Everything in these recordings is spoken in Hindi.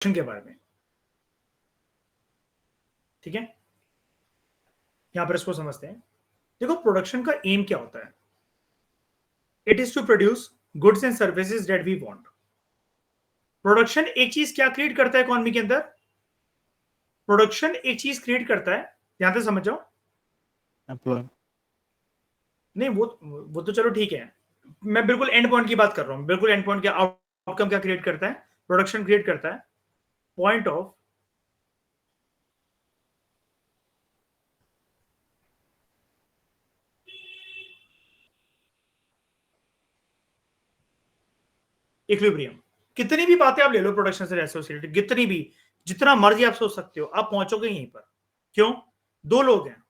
के बारे में, ठीक है। यहां पर इसको समझते हैं। देखो प्रोडक्शन का एम क्या होता है, it is to produce goods and services that we want. Production एक चीज क्या क्रिएट करता है इकोनॉमी के अंदर, प्रोडक्शन एक चीज क्रिएट करता है, यहां तक समझ जाओ। एम्प्लॉय नहीं वो तो चलो ठीक है, मैं बिल्कुल एंड पॉइंट की बात कर रहा हूं, बिल्कुल एंड पॉइंट क्या आउटकम क्या क्रिएट करता है, प्रोडक्शन क्रिएट करता है पॉइंट ऑफ इक्विलिब्रियम। कितनी भी बातें आप ले लो प्रोडक्शन से एसोसिएटेड, कितनी भी, जितना मर्जी आप सोच सकते हो, आप पहुंचोगे यहीं पर। क्यों? दो लोग हैं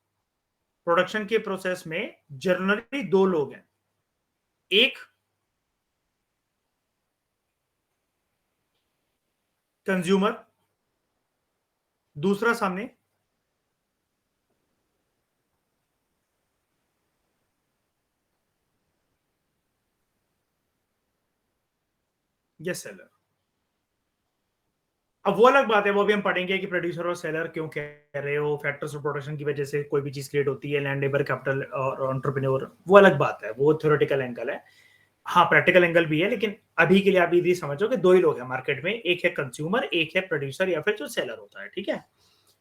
प्रोडक्शन के प्रोसेस में, जनरली दो लोग हैं, एक कंज्यूमर, दूसरा सामने या सेलर। अब वो अलग बात है, वो भी हम पढ़ेंगे कि प्रोड्यूसर और सेलर क्यों कह रहे हो, फैक्टर्स ऑफ प्रोडक्शन की वजह से कोई भी चीज क्रिएट होती है, लैंड, लेबर, कैपिटल और एंटरप्रेन्योर, वो अलग बात है, वो थ्योरेटिकल एंगल है। हाँ प्रैक्टिकल एंगल भी है, लेकिन अभी के लिए आप ये समझो कि दो ही लोग हैं मार्केट में, एक है कंज्यूमर, एक है प्रोड्यूसर या फिर जो सेलर होता है, ठीक है।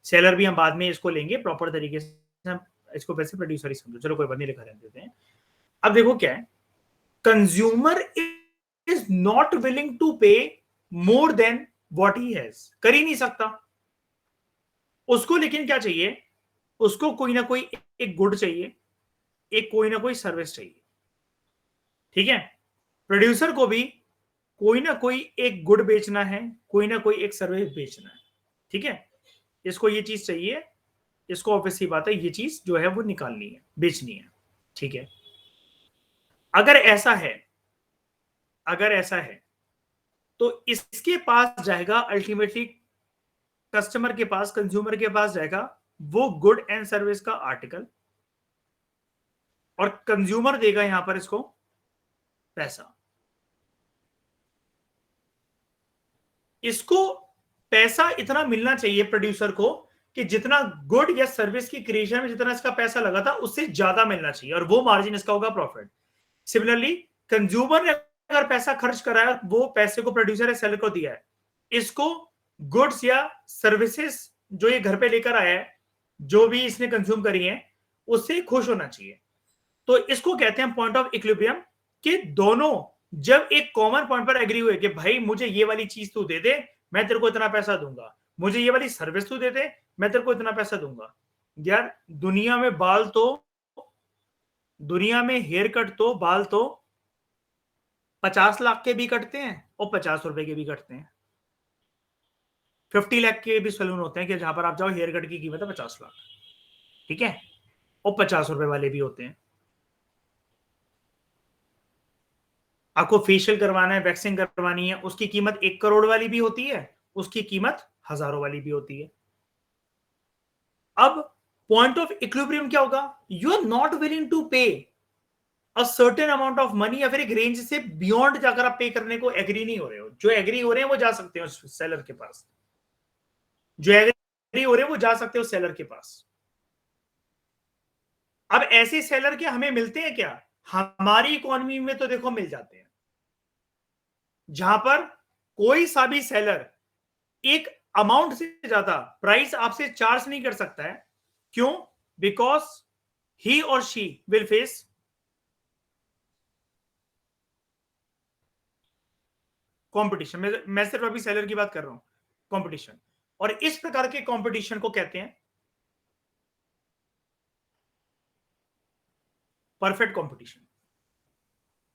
सेलर भी हम बाद में इसको लेंगे प्रॉपर तरीके से, हम इसको वैसे प्रोड्यूसर ही समझो, चलो कोई बात नहीं, लिखा रहने देते हैं। अब देखो क्या है, consumer is not willing to pay more than what he has, कर ही नहीं सकता उसको, लेकिन क्या चाहिए उसको, कोई ना कोई एक गुड चाहिए, एक कोई ना कोई सर्विस चाहिए, ठीक है। प्रोड्यूसर को भी कोई ना कोई एक गुड बेचना है, कोई ना कोई एक सर्विस बेचना है, ठीक है। इसको ये चीज चाहिए, इसको ऑब्वियसली बात है ये चीज जो है वो निकालनी है, बेचनी है, ठीक है। अगर ऐसा है, अगर ऐसा है तो इसके पास जाएगा अल्टीमेटली, कस्टमर के पास, कंज्यूमर के पास जाएगा वो गुड एंड सर्विस का आर्टिकल, और कंज्यूमर देगा यहां पर इसको पैसा। इसको पैसा इतना मिलना चाहिए प्रोड्यूसर को कि जितना गुड या सर्विस की क्रिएशन में जितना इसका पैसा लगा था उससे ज्यादा मिलना चाहिए, और वो मार्जिन इसका होगा प्रॉफिट। सिमिलरली कंज्यूमर ने अगर पैसा खर्च करा है, वो पैसे को प्रोड्यूसर या सेलर को दिया है, इसको गुड्स या सर्विसेज जो ये घर पे लेकर आया है, जो भी इसने कंज्यूम करी है, उससे खुश होना चाहिए। तो इसको कहते हैं पॉइंट ऑफ इक्विलिब्रियम, कि दोनों जब एक कॉमन पॉइंट पर एग्री हुए कि भाई मुझे ये वाली चीज तू दे दे, मैं तेरे को इतना पैसा दूंगा, मुझे ये वाली सर्विस तू दे दे, मैं तेरे को इतना पैसा दूंगा। यार दुनिया में बाल तो, दुनिया में हेयर कट तो, बाल तो 50 लाख के भी कटते हैं और 50 रुपए के भी कटते हैं, 50 लाख के भी सैलून होते हैं कि जहां पर आप जाओ हेयर कट की कीमत है 50 लाख, ठीक है, और 50 रुपए वाले भी होते हैं। आपको फेशियल करवाना है, वैक्सिंग करवानी है, उसकी कीमत 1 करोड़ वाली भी होती है, उसकी कीमत हजारों वाली भी होती है। अब पॉइंट ऑफ इक्विलिब्रियम क्या होगा, you are not willing to pay a certain amount of money, या फिर एक रेंज से बियॉन्ड जाकर आप पे करने को एग्री नहीं हो रहे हो। जो एग्री हो रहे हैं वो जा सकते हो सेलर के पास, जो एग्री हो रहे हैं वो जा सकते हो सेलर के पास। अब ऐसे सेलर के हमें मिलते हैं क्या, हमारी इकोनॉमी में तो देखो मिल जाते हैं, जहां पर कोई सा भी सेलर एक अमाउंट से ज्यादा प्राइस आपसे चार्ज नहीं कर सकता है। क्यों? बिकॉज ही और शी विल फेस कंपटीशन। मैं सिर्फ अभी सेलर की बात कर रहा हूं, कंपटीशन। और इस प्रकार के कंपटीशन को कहते हैं परफेक्ट कंपटीशन।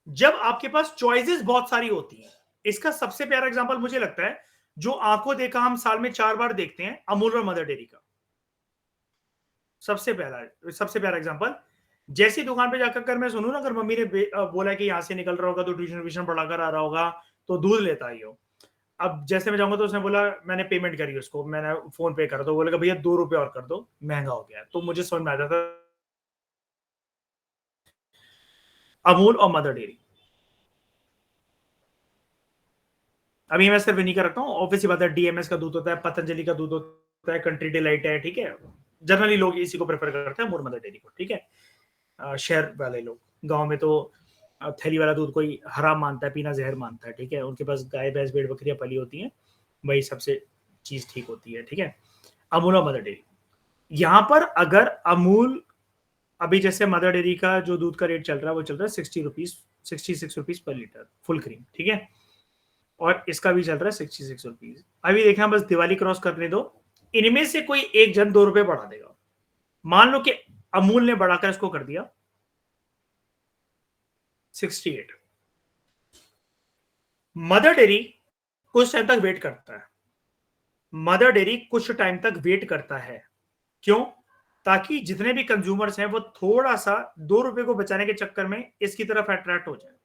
जब आपके पास चॉइसेस बहुत सारी होती हैं, इसका सबसे प्यारा एग्जांपल मुझे लगता है, जो आंखों देखा हम साल में 4 बार देखते हैं, अमूल और मदर डेयरी का सबसे प्यारा एग्जांपल। जैसी दुकान पे जाकर कर मैं सुनूं ना, अगर मम्मी ने बोला कि यहाँ से निकल रहा होगा तो ट्यूशन व्यूशन पढ़ाकर आ रहा होगा तो दूध लेता ही हो। अब जैसे मैं जाऊंगा तो उसने बोला, मैंने पेमेंट करी उसको, मैंने फोन पे करा, तो बोलेगा भैया 2 रुपए और कर दो, महंगा हो गया। तो मुझे समझ में आ जाता अमूल और मदर डेयरी। अभी मैं सिर्फ इन्हीं का रखता हूँ, ऑब्वियसली बात है, डीएमएस का दूध होता है, पतंजलि का दूध होता है, कंट्री डिलाइट है, ठीक है, जनरली लोग इसी को प्रेफर करते हैं, अमूल मदर डेयरी को, ठीक है। शहर वाले लोग, गांव में तो थैली वाला दूध कोई हराम मानता है, पीना जहर मानता है, ठीक है, उनके पास गाय भैंस भेड़ बकरियां पली होती हैं, वही सबसे चीज ठीक होती है, ठीक है। अमूल और मदर डेयरी, यहाँ पर अगर अमूल, अभी जैसे मदर डेयरी का जो दूध का रेट चल रहा है वो चल रहा है 60 rupees, 66 rupees per litre full cream, ठीक है, और इसका भी चल रहा है 66 रुपीज। अभी देखना, बस दिवाली क्रॉस करने दो, इनमें से कोई एक जन 2 रुपए बढ़ा देगा। मान लो कि अमूल ने बढ़ाकर इसको कर दिया 68, मदर डेयरी कुछ टाइम तक वेट करता है, मदर डेयरी कुछ टाइम तक वेट करता है, क्यों? ताकि जितने भी कंज्यूमर्स हैं वो थोड़ा सा 2 रुपए को बचाने के चक्कर में इसकी तरफ अट्रैक्ट हो जाए।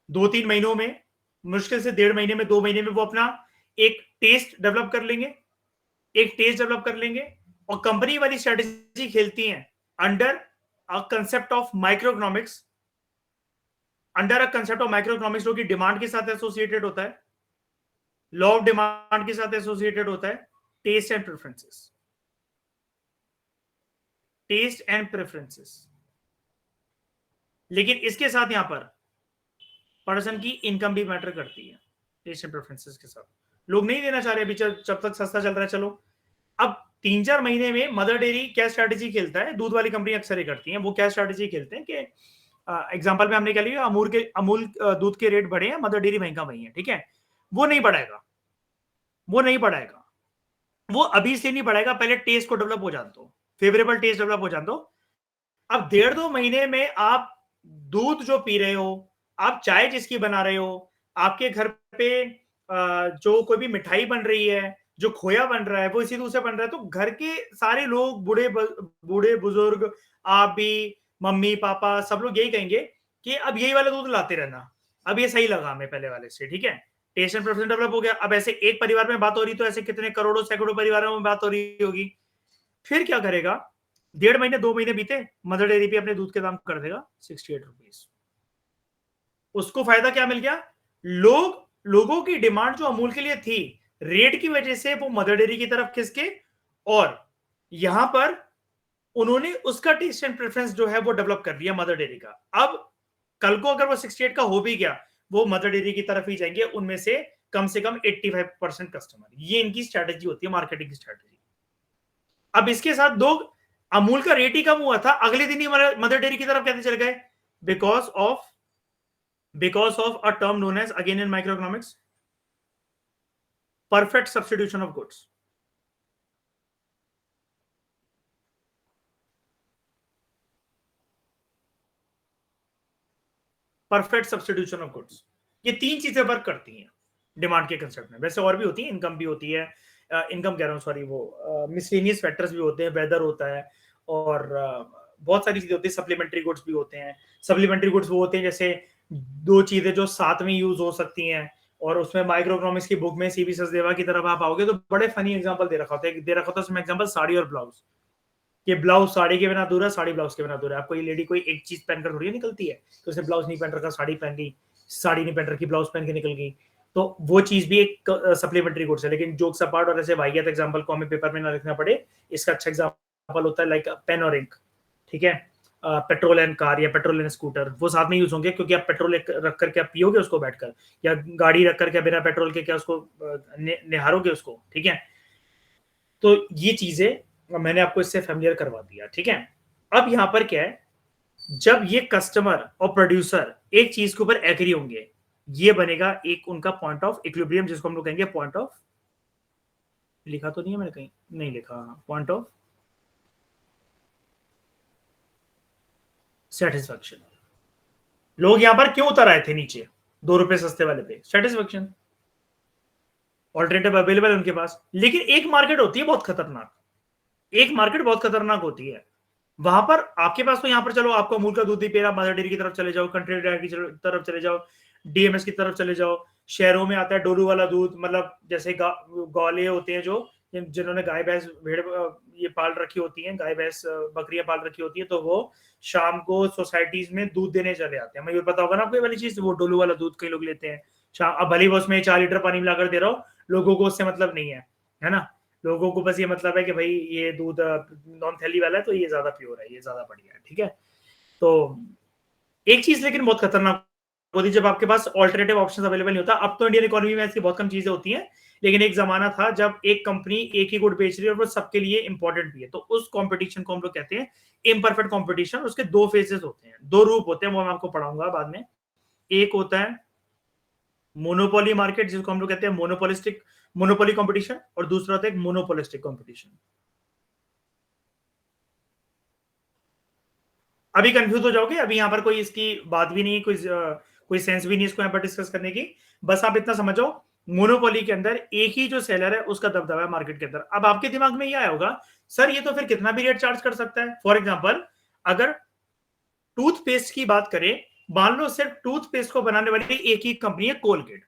2-3 महीनों में, मुश्किल से 1.5 महीने में, 2 महीने में वो अपना एक टेस्ट डेवलप कर लेंगे, एक टेस्ट डेवलप कर लेंगे, और कंपनी वाली स्ट्रेटेजी खेलती हैं under a concept of microeconomics, under a concept of microeconomics जो कि डिमांड के साथ एसोसिएटेड होता है, लॉ ऑफ डिमांड के साथ एसोसिएटेड होता है, taste and preferences, taste and preferences. लेकिन इसके साथ यहां पर पर्सन की इनकम भी मैटर करती है, टेस्ट एंड प्रेफरेंसेस के साथ। लोग नहीं देना चाह रहे अभी, जब तक सस्ता चल रहा है, चलो। अब 3-4 महीने में मदर डेयरी क्या स्ट्रैटेजी खेलता है, दूध वाली कंपनी अक्सर ही करती है, वो क्या स्ट्रैटेजी खेलते हैं कि एग्जांपल में हमने क्या लिया, अमूल दूध के रेट बढ़े हैं, मदर डेयरी महंगा वही है, ठीक है, वो नहीं बढ़ाएगा, वो नहीं बढ़ाएगा, वो अभी इसलिए नहीं बढ़ाएगा, पहले टेस्ट को डेवलप हो जान दो, फेवरेबल टेस्ट डेवलप हो जान दो। अब 1.5-2 महीने में आप दूध जो पी रहे हो, आप चाय जिसकी बना रहे हो, आपके घर पे जो कोई भी मिठाई बन रही है, जो खोया बन रहा है, वो इसी दूध से बन रहा है, तो घर के सारे लोग, बूढ़े बुजुर्ग, आप भी, मम्मी पापा, सब लोग यही कहेंगे कि अब यही वाला दूध लाते रहना, अब ये सही लगा हमें पहले वाले से, ठीक है, टेस्ट एंड प्रेफरेंस डेवलप हो गया। अब ऐसे एक परिवार में बात हो रही तो ऐसे कितने करोड़ों सैकड़ों परिवारों में बात हो रही होगी। फिर क्या करेगा, 1.5 महीने 2 महीने बीते, मदर डेयरी पे अपने दूध के दाम कर देगा 68 रुपीज। उसको फायदा क्या मिल गया, लोगों की डिमांड जो अमूल के लिए थी, रेट की वजह से वो मदर डेयरी की तरफ खिसके, और यहां पर उन्होंने उसका टेस्ट एंड प्रेफरेंस जो है वो डेवलप कर दिया मदर डेयरी का। अब कल को अगर वो 68 का हो भी गया, वो मदर डेयरी की तरफ ही जाएंगे, उनमें से कम 85% कस्टमर। ये इनकी स्ट्रैटेजी होती है, मार्केटिंग की स्ट्रैटेजी। अब इसके साथ लोग, अमूल का रेट ही कम हुआ था, अगले दिन ही मदर डेयरी की तरफ कैसे चल गए, because of a term known as, again in microeconomics, perfect substitution of goods. Perfect substitution of goods, ये 3 चीजें वर्क करती हैं डिमांड के कंसेप्ट में। वैसे और भी होती है, इनकम भी होती है, इनकम कह रहा हूँ, सॉरी, वो मिसलेनियस फैक्टर्स भी होते हैं, वेदर होता है, और बहुत सारी चीजें होती है, सप्लीमेंट्री गुड्स भी होते हैं। सप्लीमेंट्री गुड्स वो होते हैं जैसे 2 चीजें जो साथ में यूज हो सकती हैं, और उसमें माइक्रोइकोनॉमिक्स की बुक में सीबी सचदेवा की तरफ आप आओगे तो बड़े फनी एग्जांपल दे रखा होता है उसमें एग्जांपल, साड़ी और ब्लाउज। ये ब्लाउज साड़ी के बिना अधूरा, साड़ी ब्लाउज के बिना अधूरा। आपको ये लेडी कोई एक चीज पहनकर थोड़ी निकलती है, तो उसने ब्लाउज नहीं पहन रखा, साड़ी पहन ली, साड़ी नहीं पहन रखी, ब्लाउज पहन के निकल गई, तो वो चीज भी एक सप्लीमेंट्री गुड्स है। लेकिन जोक्स अपार्ट, और ऐसे वाहियात एग्जांपल को हमें पेपर में ना लिखना पड़े, इसका अच्छा एग्जांपल होता है लाइक पेन और इंक, ठीक है, पेट्रोल एंड कार या पेट्रोल एंड स्कूटर, वो साथ में यूज होंगे, क्योंकि आप पेट्रोल रख करके आप पियोगे उसको बैठकर, या गाड़ी रख करके बिना पेट्रोल के क्या उसको निहारोगे उसको, ठीक है। तो ये चीजें मैंने आपको इससे फेमिलियर करवा दिया, ठीक है। अब यहां पर क्या है, जब ये कस्टमर और प्रोड्यूसर एक चीज के ऊपर एग्री होंगे, ये बनेगा एक उनका पॉइंट ऑफ इक्विलिब्रियम, जिसको हम लोग कहेंगे पॉइंट ऑफ, लिखा तो नहीं है मैंने कहीं, नहीं लिखा, पॉइंट ऑफ सेटिस्फैक्शन। लोग यहां पर क्यों उतर आए थे नीचे 2 रुपए सस्ते वाले पे, सेटिस्फैक्शन, ऑल्टरनेटिव अवेलेबल है उनके पास। लेकिन एक मार्केट होती है बहुत खतरनाक, एक मार्केट बहुत खतरनाक होती है, वहां पर आपके पास तो, यहां पर चलो आपको अमूल का दूध नहीं पी रहा, मदर डेयरी की तरफ चले जाओ, कंट्री डेयरी की तरफ चले जाओ, डीएमएस की तरफ चले जाओ, शहरों में आता है डोलू वाला दूध, मतलब जैसे ग्वाले होते हैं जो, जिन्होंने गाय भैंस भेड़ ये पाल रखी होती हैं, गाय भैंस बकरियां पाल रखी होती है, तो वो शाम को सोसाइटीज में दूध देने चले आते हैं। मैं ये पता होगा ना आपको ये वाली चीज, वो डोलू वाला दूध कई लोग लेते हैं, अब भले ही उसमें 4 लीटर पानी मिलाकर दे रहा हो, लोगों को उससे मतलब नहीं है ना। लोगों को बस ये मतलब है कि भाई ये दूध नॉन थैली वाला है तो ये ज्यादा प्योर है, ये ज्यादा बढ़िया है, ठीक है। तो एक चीज लेकिन बहुत खतरनाक होती है जब आपके पास ऑल्टरनेटिव ऑप्शंस अवेलेबल नहीं होता। अब तो इंडियन इकोनॉमी में ऐसी बहुत कम चीजें होती हैं, लेकिन एक जमाना था जब एक कंपनी एक ही गुड बेच रही है और वो सबके लिए इंपॉर्टेंट भी है, तो उस कंपटीशन को हम लोग कहते हैं इम्परफेक्ट कंपटीशन। उसके दो फेजेस होते हैं, दो रूप होते हैं, वो मैं आपको पढ़ाऊंगा बाद में। एक होता है मोनोपोली मार्केट, जिसको हम लोग कहते हैं मोनोपोली कंपटीशन, और दूसरा होता है मोनोपोलिस्टिक कंपटीशन। अभी कंफ्यूज हो जाओगे, अभी यहाँ पर कोई इसकी बात भी नहीं, कोई सेंस भी नहीं इसको यहाँ पर डिस्कस करने की। बस आप इतना समझो, मोनोपोली के अंदर एक ही जो सेलर है उसका दबदबा है मार्केट के अंदर। अब आपके दिमाग में ये आया होगा, सर ये तो फिर कितना भी रेट चार्ज कर सकता है। फॉर एग्जाम्पल, अगर टूथपेस्ट की बात करें, मान लो सिर्फ टूथपेस्ट को बनाने वाली एक ही कंपनी है कोलगेट,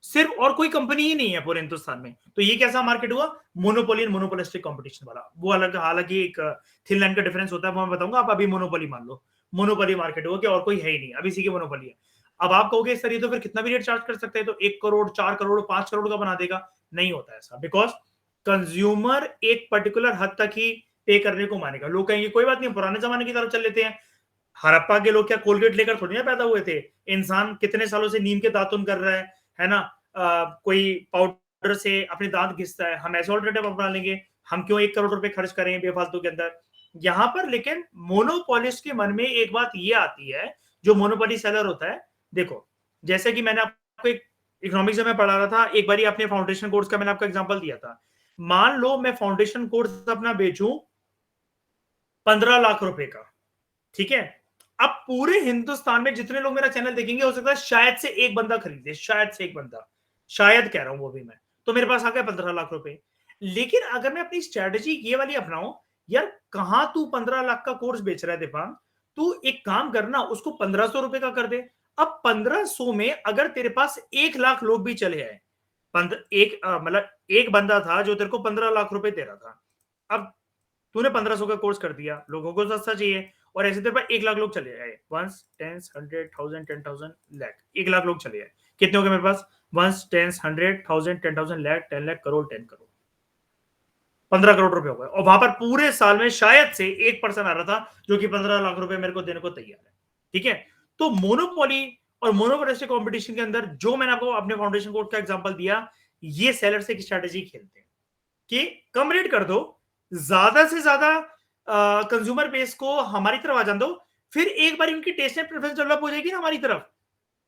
सिर्फ, और कोई कंपनी ही नहीं है पूरे हिंदुस्तान में, तो ये कैसा मार्केट हुआ? मोनोपोली एंड मोनोपोलिस्टिक कंपटीशन वाला। वो अलग, हालांकि एक थिन लाइन का डिफरेंस होता है, वो मैं बताऊंगा। आप अभी मोनोपोली मान लो, मोनोपोली मार्केट हुआ कि और कोई है ही नहीं, अभी इसी की मोनोपोली है। अब आप कहोगे सर ये तो फिर कितना भी रेट चार्ज कर सकते हैं, तो 1 करोड़ 4 करोड़ 5 करोड़ का बना देगा। नहीं होता ऐसा, बिकॉज कंज्यूमर एक पर्टिकुलर हद तक ही पे करने को मानेगा। लोग कहेंगे कोई बात नहीं, पुराने जमाने की तरफ चल लेते हैं। हड़प्पा के लोग क्या कोलगेट लेकर थोड़ी ना पैदा हुए थे? इंसान कितने सालों से नीम के दातुन कर रहा है ना। कोई पाउडर से अपने दांत घिसता है, हम ऐसे ऑल्टरनेटिव अपना लेंगे। हम क्यों 1 करोड़ रुपए खर्च करें बेफालतू के अंदर यहाँ पर? लेकिन मोनोपोलिस्ट के मन में एक बात ये आती है, जो मोनोपोली सेलर होता है, देखो जैसे कि मैंने आपको एक इकोनॉमिक्स में पढ़ा रहा था, एक बार अपने फाउंडेशन कोर्स का मैंने आपको एग्जांपल दिया था। मान लो मैं फाउंडेशन कोर्स अपना बेचूं 15 लाख रुपए का, ठीक है। अब पूरे हिंदुस्तान में जितने लोग मेरा चैनल देखेंगे, हो सकता है शायद से एक बंदा खरीदे, शायद से एक बंदा, शायद कह रहा हूं वो भी मैं, तो मेरे पास आ गया 15 लाख रुपए। लेकिन अगर मैं अपनी स्ट्रेटेजी ये वाली अपनाऊं, यार कहां तू 15 लाख का कोर्स बेच रहा है दीपांग, तू एक काम करना, उसको 1500 रुपए का कर दे। अब 1500 में अगर तेरे पास 1 लाख लोग भी चले आए, मतलब एक बंदा था जो तेरे को 15 लाख रुपए दे रहा था। अब तूने 1500 का कोर्स कर दिया, लोगों को सस्ता चाहिए, और ऐसे तेरे पास 1 लाख लोग चले आए, 1 10 100 1000 10,000 लाख, 1 लाख लोग चले आए। कितने हो गए मेरे पास? 1 10 100 1000 10,000 लाख 10 लाख करोड़ 10 करोड़, 15 करोड़ रुपए हो गए। और वहां पर पूरे साल में शायद से एक पर्सन आ रहा था जो कि 15 लाख रुपए मेरे को देने को तैयार है, ठीक है। तो मोनोपोली और मोनोपोलिस्टिक कंपटीशन के अंदर जो मैंने आपको अपने फाउंडेशन कोर्स का एग्जांपल दिया, ये सेलर से एक स्ट्रेटेजी खेलते हैं कि कम रेट कर दो, ज्यादा से ज्यादा कंज्यूमर बेस को हमारी तरफ आ जान दो, फिर एक बार इनकी टेस्ट एंड प्रेफरेंस डेवलप हो जाएगी ना हमारी तरफ,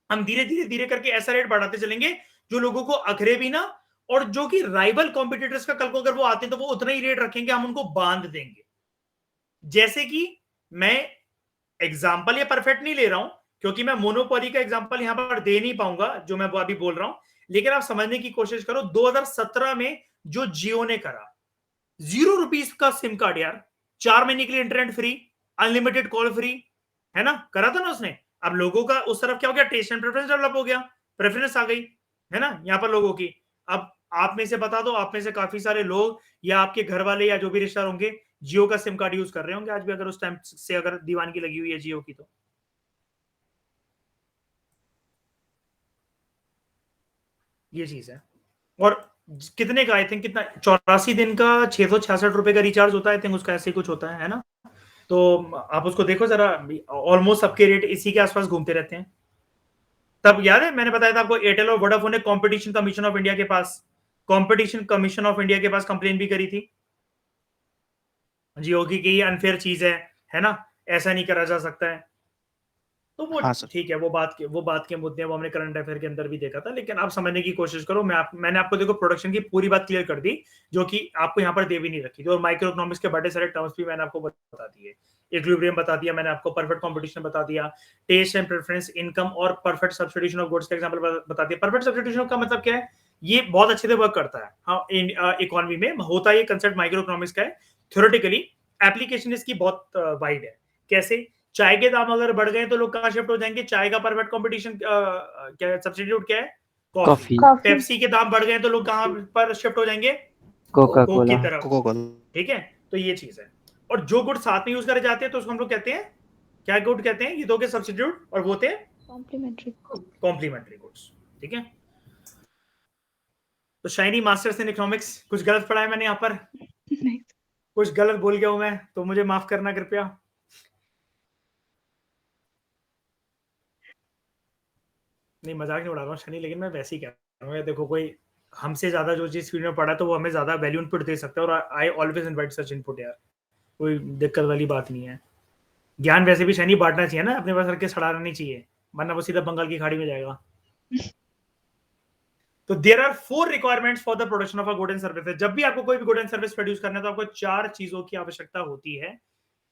हम धीरे धीरे धीरे करके ऐसा रेट बढ़ाते चलेंगे जो लोगों को अखरे भी ना, और जो कि राइवल कॉम्पिटिटर्स का कल को अगर वो आते हैं तो वो उतना ही रेट रखेंगे, हम उनको बांध देंगे। जैसे कि मैं एग्जाम्पल ये परफेक्ट नहीं ले रहा हूं, क्योंकि मैं मोनोपोली का एग्जाम्पल यहां पर दे नहीं पाऊंगा जो मैं अभी बोल रहा हूं, लेकिन आप समझने की कोशिश करो। 2017 में जो जियो ने करा, ₹0 का सिम कार्ड यार, 4 महीने के लिए internet free, unlimited call free, है ना, करा था ना उसने। अब लोगों का उस तरफ क्या हो गया? टेस्ट एंड प्रेफरेंस डेवलप हो गया, प्रेफरेंस आ गई, है ना, यहाँ पर लोगों की। अब आप में से बता दो, आप में से काफी सारे लोग या आपके घर वाले या जो भी रिश्तेदार होंगे जियो का सिम कार्ड यूज कर रहे होंगे आज भी, अगर उस टाइम से अगर दीवानगी लगी हुई है जियो की, तो ये चीज है। और कितने का, आई थिंक कितना, 84 दिन का 666 रुपए का रिचार्ज होता है, आई थिंक उसका ऐसे ही कुछ होता है ना। तो आप उसको देखो जरा, ऑलमोस्ट सबके रेट इसी के आसपास घूमते रहते हैं। तब याद है मैंने बताया था आपको, एयरटेल और वोडाफोन ने कंपटीशन कमीशन ऑफ इंडिया के पास, कंपटीशन कमीशन ऑफ इंडिया के पास कंप्लेन भी करी थी जियो की कि ये अनफेयर चीज है ना, ऐसा नहीं करा जा सकता है। तो वो हाँ सर। ठीक है, वो बात के मुद्दे वो हमने करंट अफेयर के अंदर भी देखा था, लेकिन आप समझने की कोशिश करो। मैंने आपको देखो प्रोडक्शन की पूरी बात क्लियर कर दी, जो कि आपको यहाँ पर दे भी नहीं रखी थी, और माइक्रो इकोनॉमिक्स के बड़े सारे टर्म्स भी मैंने आपको बता दिए। इक्विलिब्रियम बता दिया मैंने आपको, परफेक्ट कंपटीशन बता दिया, टेस्ट एंड प्रेफरेंस, इनकम और परफेक्ट सब्स्टिट्यूशन ऑफ गुड्स का एग्जांपल बता दिया। परफेक्ट सब्स्टिट्यूशन का मतलब क्या है? ये बहुत अच्छे से वर्क करता है हाँ इकोनॉमी में, होता है ये कंसेप्ट माइक्रो इकोनॉमिक्स का है। थ्योरेटिकली एप्लीकेशन इसकी बहुत वाइड है। कैसे? चाय के दाम अगर बढ़ गए तो लोग कहाँ शिफ्ट हो जाएंगे? चाय का परफेक्ट कंपटीशन क्या सब्स्टिट्यूट क्या है? कॉफी। कॉफी। पेप्सी के दाम बढ़ गए तो लोग कहाँ पर शिफ्ट हो जाएंगे? कोका कोक की कोला। तरफ, कोको कोला। ठीक है। तो ये चीज है। और जो गुड साथ में यूज करे जाते हैं तो उसको हम लोग कहते हैं क्या गुड कहते हैं? ये दो के सब्स्टिट्यूट, और वो थे कॉम्प्लीमेंट्री। कॉम्प्लीमेंट्री गुड्स, ठीक है। तो शाइनी मास्टर्स इन इकोनॉमिक्स, कुछ गलत पढ़ा है मैंने यहाँ पर? नहीं कुछ गलत बोल गया हूं मैं तो मुझे माफ करना कृपया। नहीं, मजाक नहीं उड़ा रहा हूँ शनि, लेकिन मैं वैसे ही कह रहा हूँ, देखो कोई हमसे ज्यादा जो चीज फील्ड में पढ़ा तो वो हमें ज्यादा वैल्यू इनपुट दे सकता है, और I always invite such input यार, कोई दिक्कत वाली बात नहीं है। ज्ञान वैसे भी शनि बांटना चाहिए ना, अपने पास रख के सड़ाना नहीं चाहिए, वरना वो सीधा बंगाल की खाड़ी में जाएगा। तो there are 4 requirements for the production of a good and service. जब भी आपको कोई भी गुड एंड सर्विस प्रोड्यूस करना है तो आपको 4 चीजों की आवश्यकता होती है।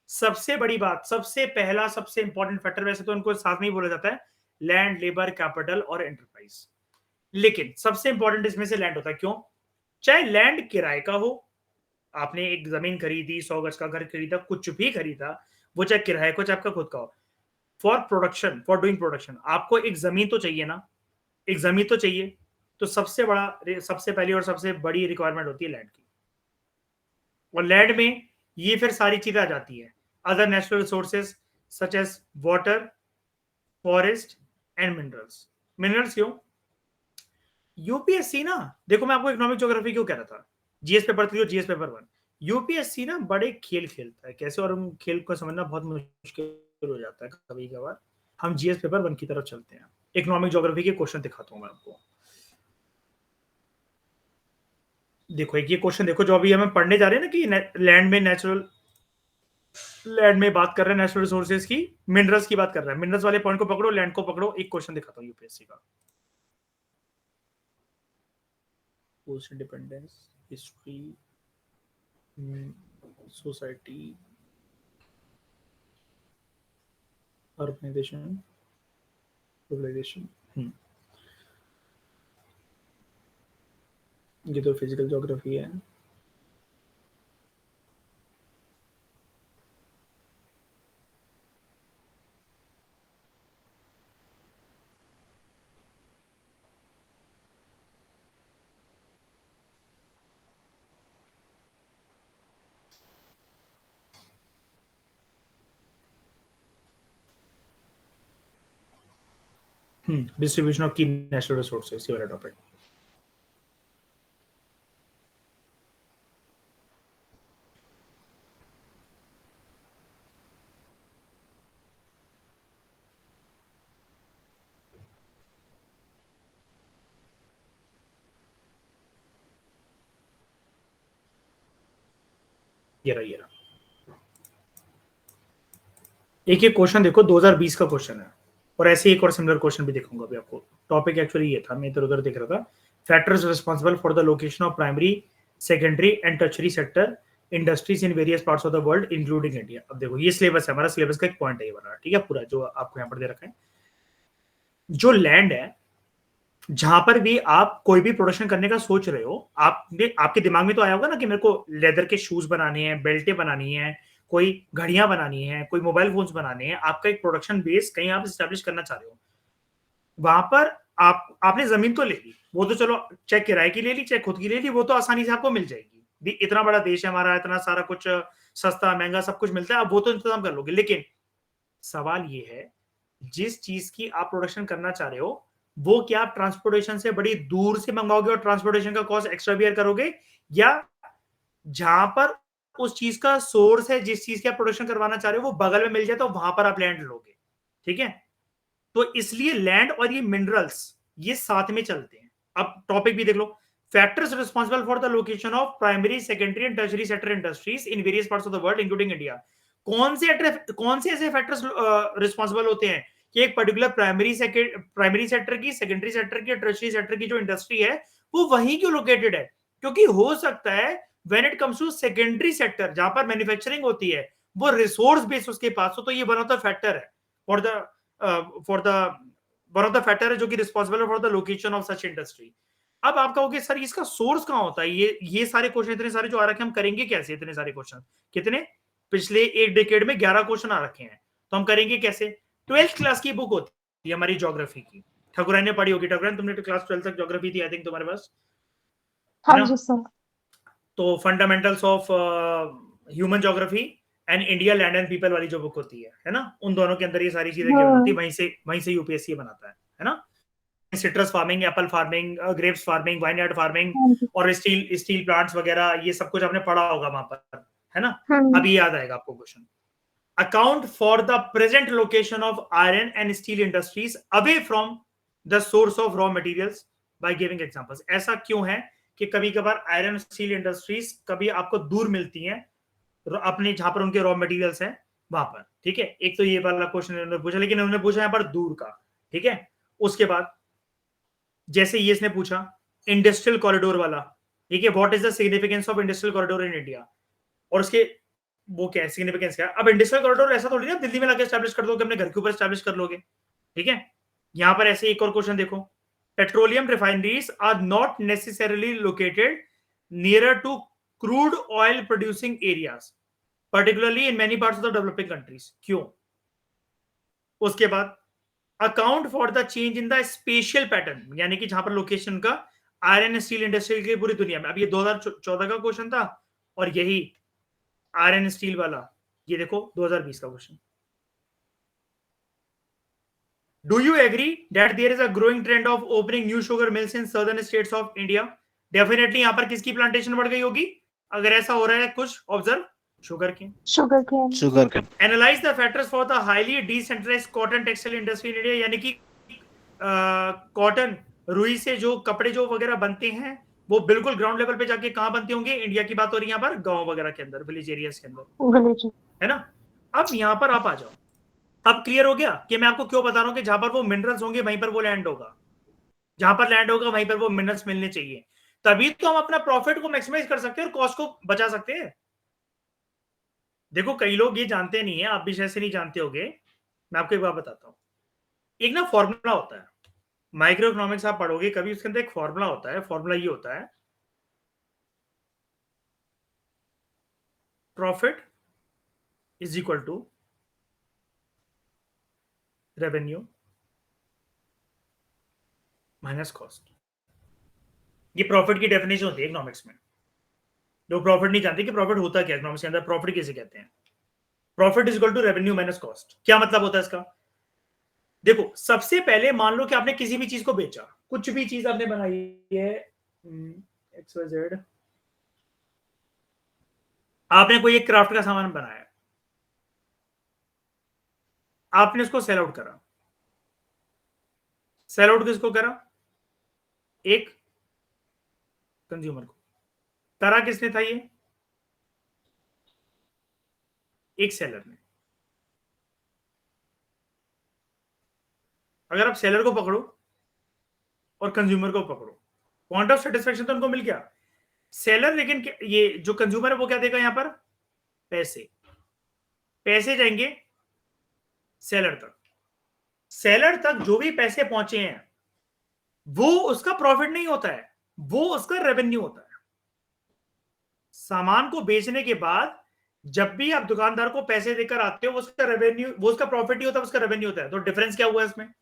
सबसे बड़ी बात, सबसे पहला, सबसे इंपॉर्टेंट फैक्टर, वैसे तो उनको साथ में ही बोला जाता है, लैंड, लेबर, कैपिटल और एंटरप्राइज, लेकिन सबसे इंपॉर्टेंट इसमें से लैंड होता है। क्यों? चाहे लैंड किराए का हो, आपने एक जमीन खरीदी, 100 गज का घर खरीदा, कुछ भी खरीदा, वो चाहे किराए को चाहे आपका खुद का हो, for production, for doing production आपको एक जमीन तो चाहिए ना, एक जमीन तो चाहिए। तो सबसे बड़ा, सबसे पहली और सबसे बड़ी रिक्वायरमेंट होती है लैंड की, और लैंड में ये फिर सारी चीजें आ जाती है, other natural resources such as water, forest and minerals. Minerals क्यों? यूपीएससी ना, देखो मैं आपको इकोनॉमिक ज्योग्राफी क्यों कह रहा था, जीएस पेपर 3 और जीएस पेपर 1, यूपीएससी ना बड़े खेल खेलता है कैसे, और उन खेल को समझना बहुत मुश्किल हो जाता है कभी कभार। हम जीएस पेपर 1 की तरफ चलते हैं, इकोनॉमिक ज्योग्राफी के क्वेश्चन दिखाता हूं मैं आपको। देखो एक ये क्वेश्चन देखो, जो अभी हमें पढ़ने जा रहे हैं ना कि लैंड में नेचुरल, लैंड में बात कर रहे हैं नेचुरल रिसोर्सेज की, मिनरल्स की बात कर रहा है, मिनरल्स वाले पॉइंट को पकड़ो, लैंड को पकड़ो। एक क्वेश्चन दिखाता हूँ यूपीएससी का, post independence, history, society, urbanisation, globalisation. ये तो फिजिकल ज्योग्राफी है। डिस्ट्रीब्यूशन ऑफ की नेचुरल रिसोर्सेज, ये वाला टॉपिक। ये रहा। एक एक क्वेश्चन देखो, 2020 का क्वेश्चन है, और ऐसे एक और सिमिलर क्वेश्चन भी देखूंगा अभी आपको। टॉपिक एक्चुअली ये था, मैं इधर उधर देख रहा था। Factors responsible for the location of primary, secondary and tertiary sector industries in various parts of the world including India. अब देखो ये सिलेबस है हमारा, सिलेबस का एक पॉइंट है ये वाला, ठीक है, पूरा जो आपको यहाँ पर दे रखा है। जो लैंड है, जहां पर भी आप कोई भी प्रोडक्शन करने का सोच रहे हो, आपके दिमाग में तो आया होगा ना कि मेरे को लेदर के शूज बनाने हैं, बेल्टें बनानी है, कोई घड़ियां बनानी है, कोई मोबाइल फोन्स बनाने हैं, आपका एक प्रोडक्शन बेस कहीं आप स्टैब्लिश करना चाह रहे हो। वहां पर आपने जमीन तो ले ली, वो तो चलो चाहे किराए की ले ली चाहे खुद की ले ली, वो तो आसानी से आपको मिल जाएगी, इतना बड़ा देश है हमारा, इतना सारा कुछ सस्ता महंगा सब कुछ मिलता है, आप वो तो इंतजाम कर लोगे। लेकिन सवाल ये है, जिस चीज की आप प्रोडक्शन करना चाह रहे हो, वो क्या आप ट्रांसपोर्टेशन से बड़ी दूर से मंगाओगे और ट्रांसपोर्टेशन का कॉस्ट एक्स्ट्रा बियर करोगे, या जहां पर उस चीज का सोर्स है, जिस चीज की आप प्रोडक्शन करवाना चाह रहे हो वो बगल में मिल जाए तो वहां पर आप लैंड लोगे? ठीक है, तो इसलिए लैंड और ये मिनरल्स ये साथ में चलते हैं। अब टॉपिक भी देख लो, factors responsible for the location of primary, secondary and tertiary sector industries in various parts of the world including India. कौन से ऐसे फैक्टर्स रिस्पॉन्सिबल होते हैं कि एक पर्टिकुलर प्राइमरी सेक्टर की, सेकेंडरी सेक्टर की, टर्शरी सेक्टर की जो इंडस्ट्री है वो वहीं क्यों लोकेटेड है? क्योंकि हो सकता है when it comes to secondary sector, जहां पर मैन्युफैक्चरिंग होती है, वो रिसोर्स बेस उसके पास हो, तो ये वन ऑफ द फैक्टर है for the for the one of the factor है जो कि responsible for the location of such industry. अब आप कहोगे सर इसका सोर्स कहां होता है? ये सारे क्वेश्चन इतने सारे जो आ रखे हैं, हम करेंगे कैसे इतने सारे क्वेश्चन? कितने, पिछले एक डिकेड में 11 क्वेश्चन आ रखे हैं, तो हम करेंगे कैसे? 12th क्लास की बुक होती है हमारी ज्योग्राफी की, ठकुराइन ने पढ़ी होगी। ठकुराइन तुमने क्लास 12 तक ज्योग्राफी थी आई थिंक तुम्हारे पास, है हाँ ना? जी सर। तो fundamentals of human geography and India land and people वाली जो बुक होती है ना, उन दोनों के अंदर ये सारी चीजें गिवन होती है, वहीं से यूपीएससी बनाता है ना? Citrus farming, Apple farming, grapes farming, vineyard farming हाँ जी। और स्टील प्लांट्स वगैरह, ये सब कुछ आपने पढ़ा होगा वहां पर, है ना? हाँ। अभी याद आएगा आपको question. Account for the present location of iron and steel industries away from the source of raw materials by giving examples. ऐसा क्यों है कि कभी कभार आयरन स्टील इंडस्ट्रीज कभी आपको दूर मिलती हैं अपने जहां पर उनके रॉ मटेरियल्स हैं वहां पर, ठीक है? एक तो ये वाला क्वेश्चन उन्होंने पूछा, लेकिन उन्होंने पूछा यहाँ पर दूर का, ठीक है? उसके बाद जैसे ये इसने पूछा इंडस्ट्रियल कॉरिडोर वाला, ठीक है, what is the significance of industrial corridor in India, और उसके वो क्या है, सिग्निफिकेंस क्या है? अब इंडस्ट्रियल कॉरिडोर ऐसा थोड़ी ना दिल्ली में लाके एस्टैब्लिश कर दोगे, अपने घर के ऊपर एस्टैब्लिश कर लोगे, ठीक है? यहां पर ऐसे एक और क्वेश्चन देखो, petroleum refineries are not necessarily located nearer to crude oil producing areas particularly in many parts of the developing countries, क्यों? उसके बाद account for the change in the spatial pattern, यानी कि जहां पर लोकेशन का आयरन स्टील इंडस्ट्री की पूरी दुनिया में। अब ये 2014 का क्वेश्चन था और यही आयरन स्टील वाला ये देखो 2020 का question. Do you agree that there is a growing trend of opening new sugar mills in southern states of India? Definitely यहां पर किसकी प्लांटेशन बढ़ गई होगी अगर ऐसा हो रहा है कुछ? ऑब्जर्व, शुगर की। Sugar cane. Analyse the factors for the highly decentralised cotton textile industry in India, यानी कि कॉटन रुई से जो कपड़े जो वगैरह बनते हैं वो बिल्कुल ग्राउंड लेवल पे जाके कहां बनते होंगे? इंडिया की बात हो रही है यहाँ पर, गांव वगैरह के अंदर, विलेज एरियाज के अंदर, विलेज। है ना? अब यहां पर आप आ जाओ, अब क्लियर हो गया कि मैं आपको क्यों बता रहा हूं कि जहां पर वो मिनरल्स होंगे वहीं पर वो लैंड होगा, जहां पर लैंड होगा वहीं पर वो मिनरल्स मिलने चाहिए, तभी तो हम अपना प्रॉफिट को मैक्सिमाइज कर सकते हैं और कॉस्ट को बचा सकते हैं। देखो कई लोग ये जानते नहीं है, आप भी शायद से नहीं जानते होगे, मैं आपको एक बात बताता हूं। एक ना फॉर्मूला होता है, माइक्रो इकोनॉमिक्स आप पढ़ोगे कभी, उसके अंदर एक फॉर्मूला होता है, फॉर्मूला ये होता है, profit is equal to revenue minus cost. ये प्रॉफिट की डेफिनेशन होती है इकोनॉमिक्स में। लोग प्रॉफिट नहीं जानते कि प्रॉफिट होता क्या है इकोनॉमिक्स के अंदर, प्रॉफिट किसे कहते हैं? Profit is equal to revenue minus cost. क्या मतलब होता है इसका? देखो सबसे पहले मान लो कि आपने किसी भी चीज को बेचा, कुछ भी चीज आपने बनाई है, XYZ, आपने कोई एक क्राफ्ट का सामान बनाया, आपने उसको सेल आउट करा। सेल आउट किसको करा? एक कंज्यूमर को। करा किसने था ये? एक सेलर ने। अगर आप सेलर को पकड़ो और कंज्यूमर को पकड़ो, पॉइंट ऑफ सेटिस्फेक्शन तो उनको मिल गया। सेलर लेकिन ये जो कंज्यूमर है वो क्या देगा यहां पर? पैसे। पैसे जाएंगे सेलर तक। सेलर तक जो भी पैसे पहुंचे हैं वो उसका प्रॉफिट नहीं होता है, वो उसका रेवेन्यू होता है। सामान को बेचने के बाद जब भी आप दुकानदार को पैसे देकर आते हो वो उसका रेवेन्यू, वो उसका प्रॉफिट नहीं होता, उसका रेवेन्यू होता है। तो डिफरेंस क्या हुआ इसमें?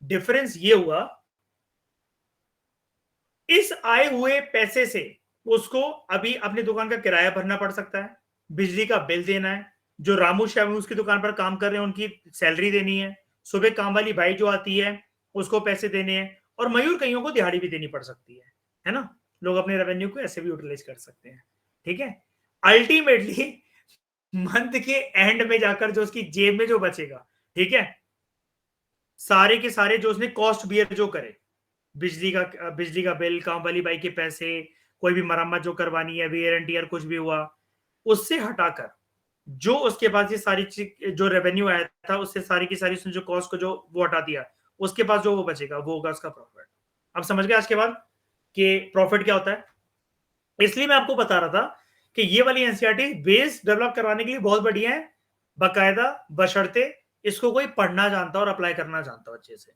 डिफरेंस ये हुआ इस आए हुए पैसे से उसको अभी अपनी दुकान का किराया भरना पड़ सकता है, बिजली का बिल देना है, जो रामू श्यामू उसकी दुकान पर काम कर रहे हैं उनकी सैलरी देनी है, सुबह काम वाली भाई जो आती है उसको पैसे देने हैं, और मयूर कईयों को दिहाड़ी भी देनी पड़ सकती है ना? लोग अपने रेवेन्यू को ऐसे भी यूटिलाइज कर सकते हैं, ठीक है? अल्टीमेटली मंथ के एंड में जाकर जो उसकी जेब में जो बचेगा, ठीक है, सारे के सारे जो उसने कॉस्ट बियर जो करे, बिजली का बिल, काम वाली बाई के पैसे, कोई भी मरम्मत जो करवानी है, वेयर एंड टीयर कुछ भी हुआ, उससे हटाकर जो उसके पास ये सारी चीज जो रेवेन्यू आया था उससे सारी की सारी जो कॉस्ट को जो वो हटा दिया, उसके पास जो वो बचेगा वो होगा उसका प्रॉफिट। अब समझ गए आज के बाद कि प्रॉफिट क्या होता है? इसलिए मैं आपको बता रहा था कि ये वाली एनसीईआरटी बेस डेवलप करवाने के लिए बहुत बढ़िया है, बाकायदा, बशर्ते इसको कोई पढ़ना जानता और अप्लाई करना जानता हो अच्छे से।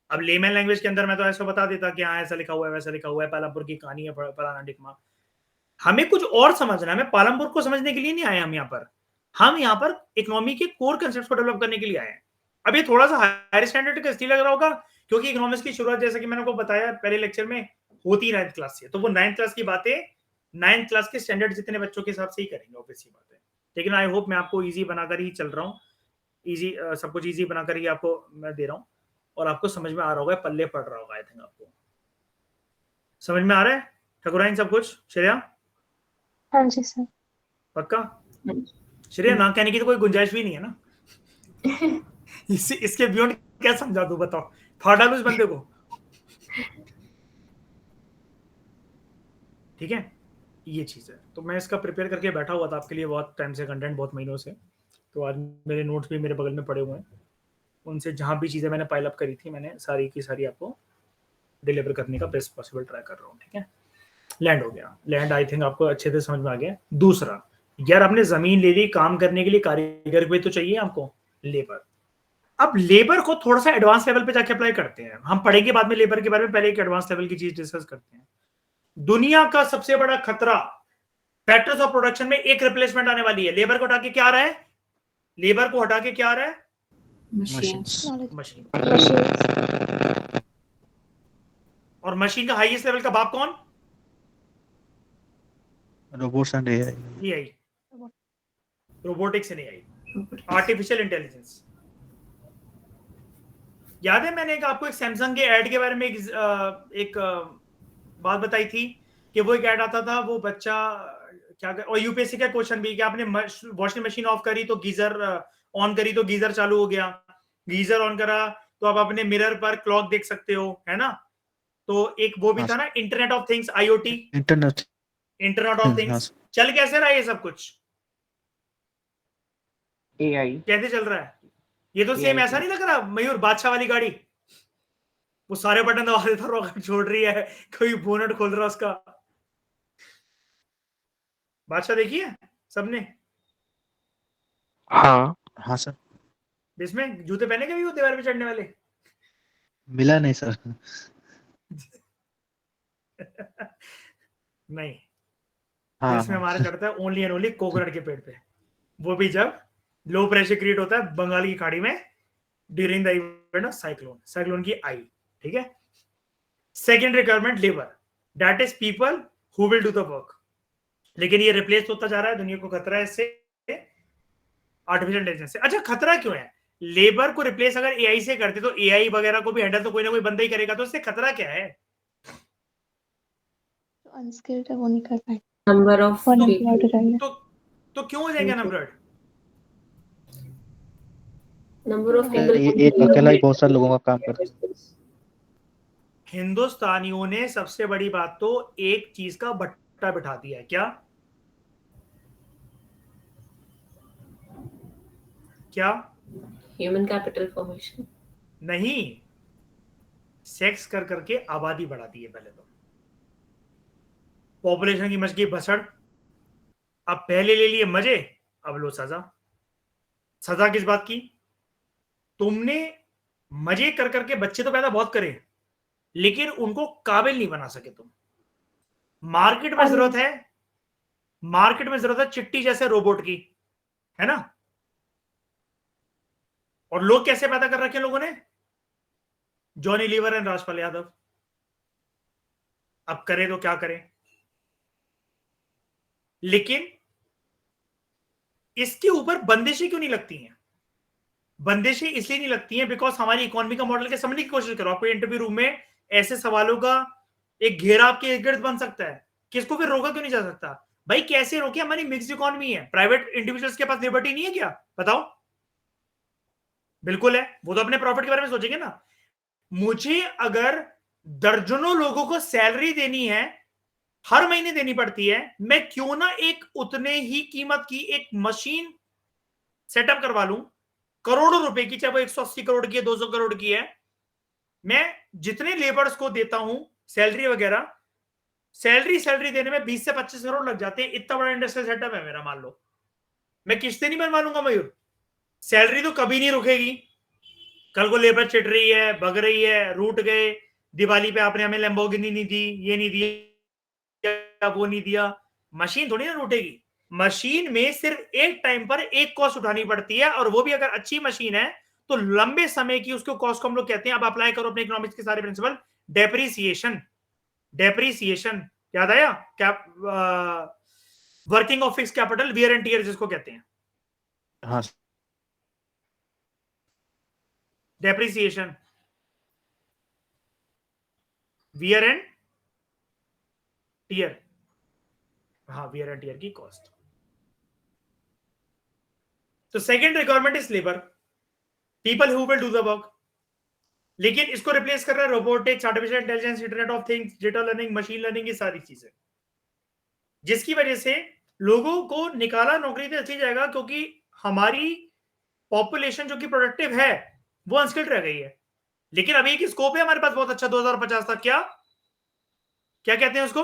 अब लेमैन लैंग्वेज के अंदर मैं तो ऐसा बता देता कि हाँ ऐसा लिखा हुआ है, वैसा लिखा हुआ है, पालमपुर की कहानी है, फलाना ढिकमा। हमें कुछ और समझना है, हमें पालमपुर को समझने के लिए नहीं आए हम यहाँ पर। हम यहाँ पर इकोनॉमी के कोर कंसेप्ट को डेवलप करने के लिए आए हैं। अब ये थोड़ा सा हायर स्टैंडर्ड का इसलिए लग रहा होगा क्योंकि इकोनॉमिक्स की शुरुआत, जैसा कि मैंने आपको बताया पहले लेक्चर में, होती 9th क्लास से, तो वो 9th क्लास की बातें 9th क्लास के स्टैंडर्ड जितने बच्चों के हिसाब से ही करेंगे, ऑब्वियस ही बात है। लेकिन आई होप मैं आपको ईजी बनाकर ही चल रहा हूँ, ईजी सब कुछ ईजी बनाकर ही आपको मैं दे रहा हूँ। और आपको समझ में आ रहा होगा, पल्ले पड़ रहा होगा। आई थिंक आपको समझ में आ रहा है ठकुराइन सब कुछ? श्रेया? हाँ जी सर। पक्का? श्रेया ना कहने की तो कोई गुंजाइश भी नहीं है ना? इसके बियॉन्ड क्या समझा दूं, बताओ? फाड़ डालू इस बंदे को? ठीक है, ये चीज है। तो मैं इसका प्रिपेयर करके बैठा हुआ था आपके लिए बहुत टाइम से, कंटेंट बहुत महीनों से। तो आज मेरे नोट्स भी मेरे बगल में पड़े हुए हैं, उनसे जहां भी चीजें मैंने पाइल अप करी थी, मैंने सारी की सारी आपको डिलीवर करने का बेस्ट पॉसिबल ट्राई कर रहा हूँ। ठीक है, लैंड हो गया। लैंड आई थिंक आपको अच्छे से समझ में आ गया। दूसरा, यार आपने जमीन ले ली, काम करने के लिए कारीगर भी तो चाहिए आपको, लेबर। अब लेबर को थोड़ा सा एडवांस लेवल पे जाके अप्लाई करते हैं, हम पढ़ेंगे बाद में लेबर के बारे में, पहले एक एडवांस लेवल की चीज डिस्कस करते हैं। दुनिया का सबसे बड़ा खतरा फैक्टर्स ऑफ प्रोडक्शन में एक रिप्लेसमेंट आने वाली है। लेबर को हटा के क्या आ रहा है? लेबर को हटा के क्या आ रहा है? मशीन। और मशीन का हाईएस्ट लेवल का बाप कौन? Robots and AI. AI, robotics and AI, artificial intelligence. याद है मैंने आपको एक सैमसंग के ऐड के बारे में एक बात बताई थी कि वो एक ऐड आता था, वो बच्चा क्या कर, और यूपीएससी का क्वेश्चन भी कि आपने वॉशिंग मशीन ऑफ करी तो गीजर ऑन करी तो गीजर चालू हो गया, गीजर ऑन करा तो आप अपने मिरर पर क्लॉक देख सकते हो, है ना? तो एक वो भी था ना, internet of things, IoT, internet of things. चल कैसे रहा है ये सब कुछ? एआई कैसे चल रहा है? ये तो सेम ऐसा नहीं लग रहा मयूर, बादशाह वाली गाड़ी, वो सारे बटन दबा देता, रॉकेट छोड़ रही है, कोई बोनट खोल रहा उसका। बादशाह देखी है सबने? हाँ हाँ सर। इसमें जूते पहने के भी वो दीवार पे चढ़ने वाले? मिला नहीं सर। नहीं, हाँ इसमें हाँ हमारा चढ़ता है ओनली एंड ओनली कोकोनट के पेड़ पे, वो भी जब लो प्रेशर क्रिएट होता है बंगाल की खाड़ी में during the event of cyclone की आई। ठीक है, second requirement labour, that is people who will do the work. लेकिन ये रिप्लेस होता जा रहा है, दुनिया को खतरा है इससे, आर्टिफिशियल इंटेलिजेंस से। अच्छा, खतरा क्यों है? लेबर को रिप्लेस अगर एआई से करते तो एआई वगैरह को भी हैंडल तो कोई ना कोई बंदा ही करेगा, तो इससे खतरा क्या है? अनस्किल्ड है, वो नहीं कर पाए, नंबर ऑफ तो क्यों हो जाएगा नंबर? नंबर ऑफ सर, ये एक अकेला ही बहुत सारे लोगों का काम करता है। हिंदुस्तानियों ने सबसे बड़ी बात तो एक चीज का बट्टा बिठा दिया है, क्या क्या? Human capital formation. नहीं, सेक्स कर करके आबादी बढ़ा दी है। पहले तो पॉपुलेशन की मच गई भसड़, अब पहले ले लिए मजे, अब लो सजा। सजा किस बात की? तुमने मजे कर करके बच्चे तो पैदा बहुत करे, लेकिन उनको काबिल नहीं बना सके तुम। मार्केट में जरूरत है, मार्केट में जरूरत है चिट्टी जैसे रोबोट की, है ना? और लोग कैसे पैदा कर रखे हैं लोगों ने? जॉनी लीवर एंड राजपाल यादव। अब करें तो क्या करें? लेकिन इसके ऊपर बंदिशें क्यों नहीं लगती हैं? बंदिशें इसलिए नहीं लगती हैं बिकॉज हमारी इकोनॉमी का मॉडल के समझने की कोशिश करो। आपको इंटरव्यू रूम में ऐसे सवालों का एक घेरा आपके इर्द गिर्द बन सकता है, किसको फिर रोका क्यों नहीं जा सकता? भाई कैसे रोके? हमारी मिक्स्ड इकोनॉमी है, प्राइवेट इंडिविजुअल्स के पास लिबर्टी नहीं है क्या? बताओ। बिल्कुल है, वो तो अपने प्रॉफिट के बारे में सोचेंगे ना। मुझे अगर दर्जनों लोगों को सैलरी देनी है, हर महीने देनी पड़ती है, मैं क्यों ना एक उतने ही कीमत की एक मशीन सेटअप करवा लूं, करोड़ों रुपए की, चाहे वो 180 करोड़ की है, 200 करोड़ की है। मैं जितने लेबर्स को देता हूं सैलरी वगैरह, सैलरी देने में 20 से 25 करोड़ लग जाते हैं। इतना बड़ा इंडस्ट्रियल सेटअप है मेरा, मान लो। मैं किस्तें नहीं बनवा लूंगा मयूर, सैलरी तो कभी नहीं रुकेगी। कल को लेबर चिट रही है, भग रही है, रूट गए, दिवाली पे आपने हमें लैम्बोर्गिनी नहीं दी, ये नहीं दिया, वो नहीं दिया, मशीन थोड़ी ना रूटेगी। मशीन में सिर्फ एक टाइम पर एक कॉस्ट उठानी पड़ती है, और वो भी अगर अच्छी मशीन है तो लंबे समय की उसको कॉस्ट को हम लोग कहते हैं। अब अप्लाई करो अपने इकोनॉमिक्स के सारे प्रिंसिपल, डेप्रिसिएशन। डेप्रिसिएशन याद आया क्या? Working of fix capital, wear and tear जिसको कहते हैं, हाँ डेप्रिसिएशन। वियर एंड टीयर, हाँ वियर एंड टीयर की कॉस्ट। तो second requirement is labour, people who will do the work. लेकिन इसको रिप्लेस कर रहा है robotics, artificial intelligence, internet of things, data learning, machine learning, ये सारी चीजें, जिसकी वजह से लोगों को निकाला नौकरी से अच्छी जाएगा, क्योंकि हमारी पॉपुलेशन जो कि प्रोडक्टिव है वो अनस्किल्ड रह गई है। लेकिन अभी एक स्कोप है हमारे पास बहुत अच्छा 2050 तक, क्या क्या कहते हैं उसको?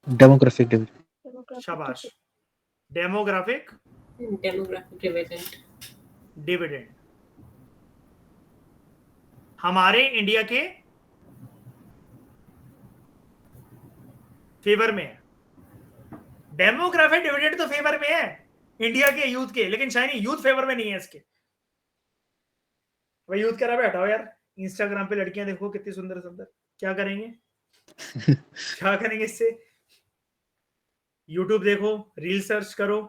Demographic dividend. शाबाश, डेमोग्राफिक डिविडेंड। डिविडेंड हमारे इंडिया के फेवर में है। डेमोग्राफिक डिविडेंड तो फेवर में है इंडिया के यूथ के, लेकिन शायद यूथ फेवर में नहीं है इसके। भाई यूथ करा बैठा हो यार, इंस्टाग्राम पे लड़कियां देखो कितनी सुंदर सुंदर, क्या करेंगे क्या करेंगे इससे? यूट्यूब देखो, रील सर्च करो,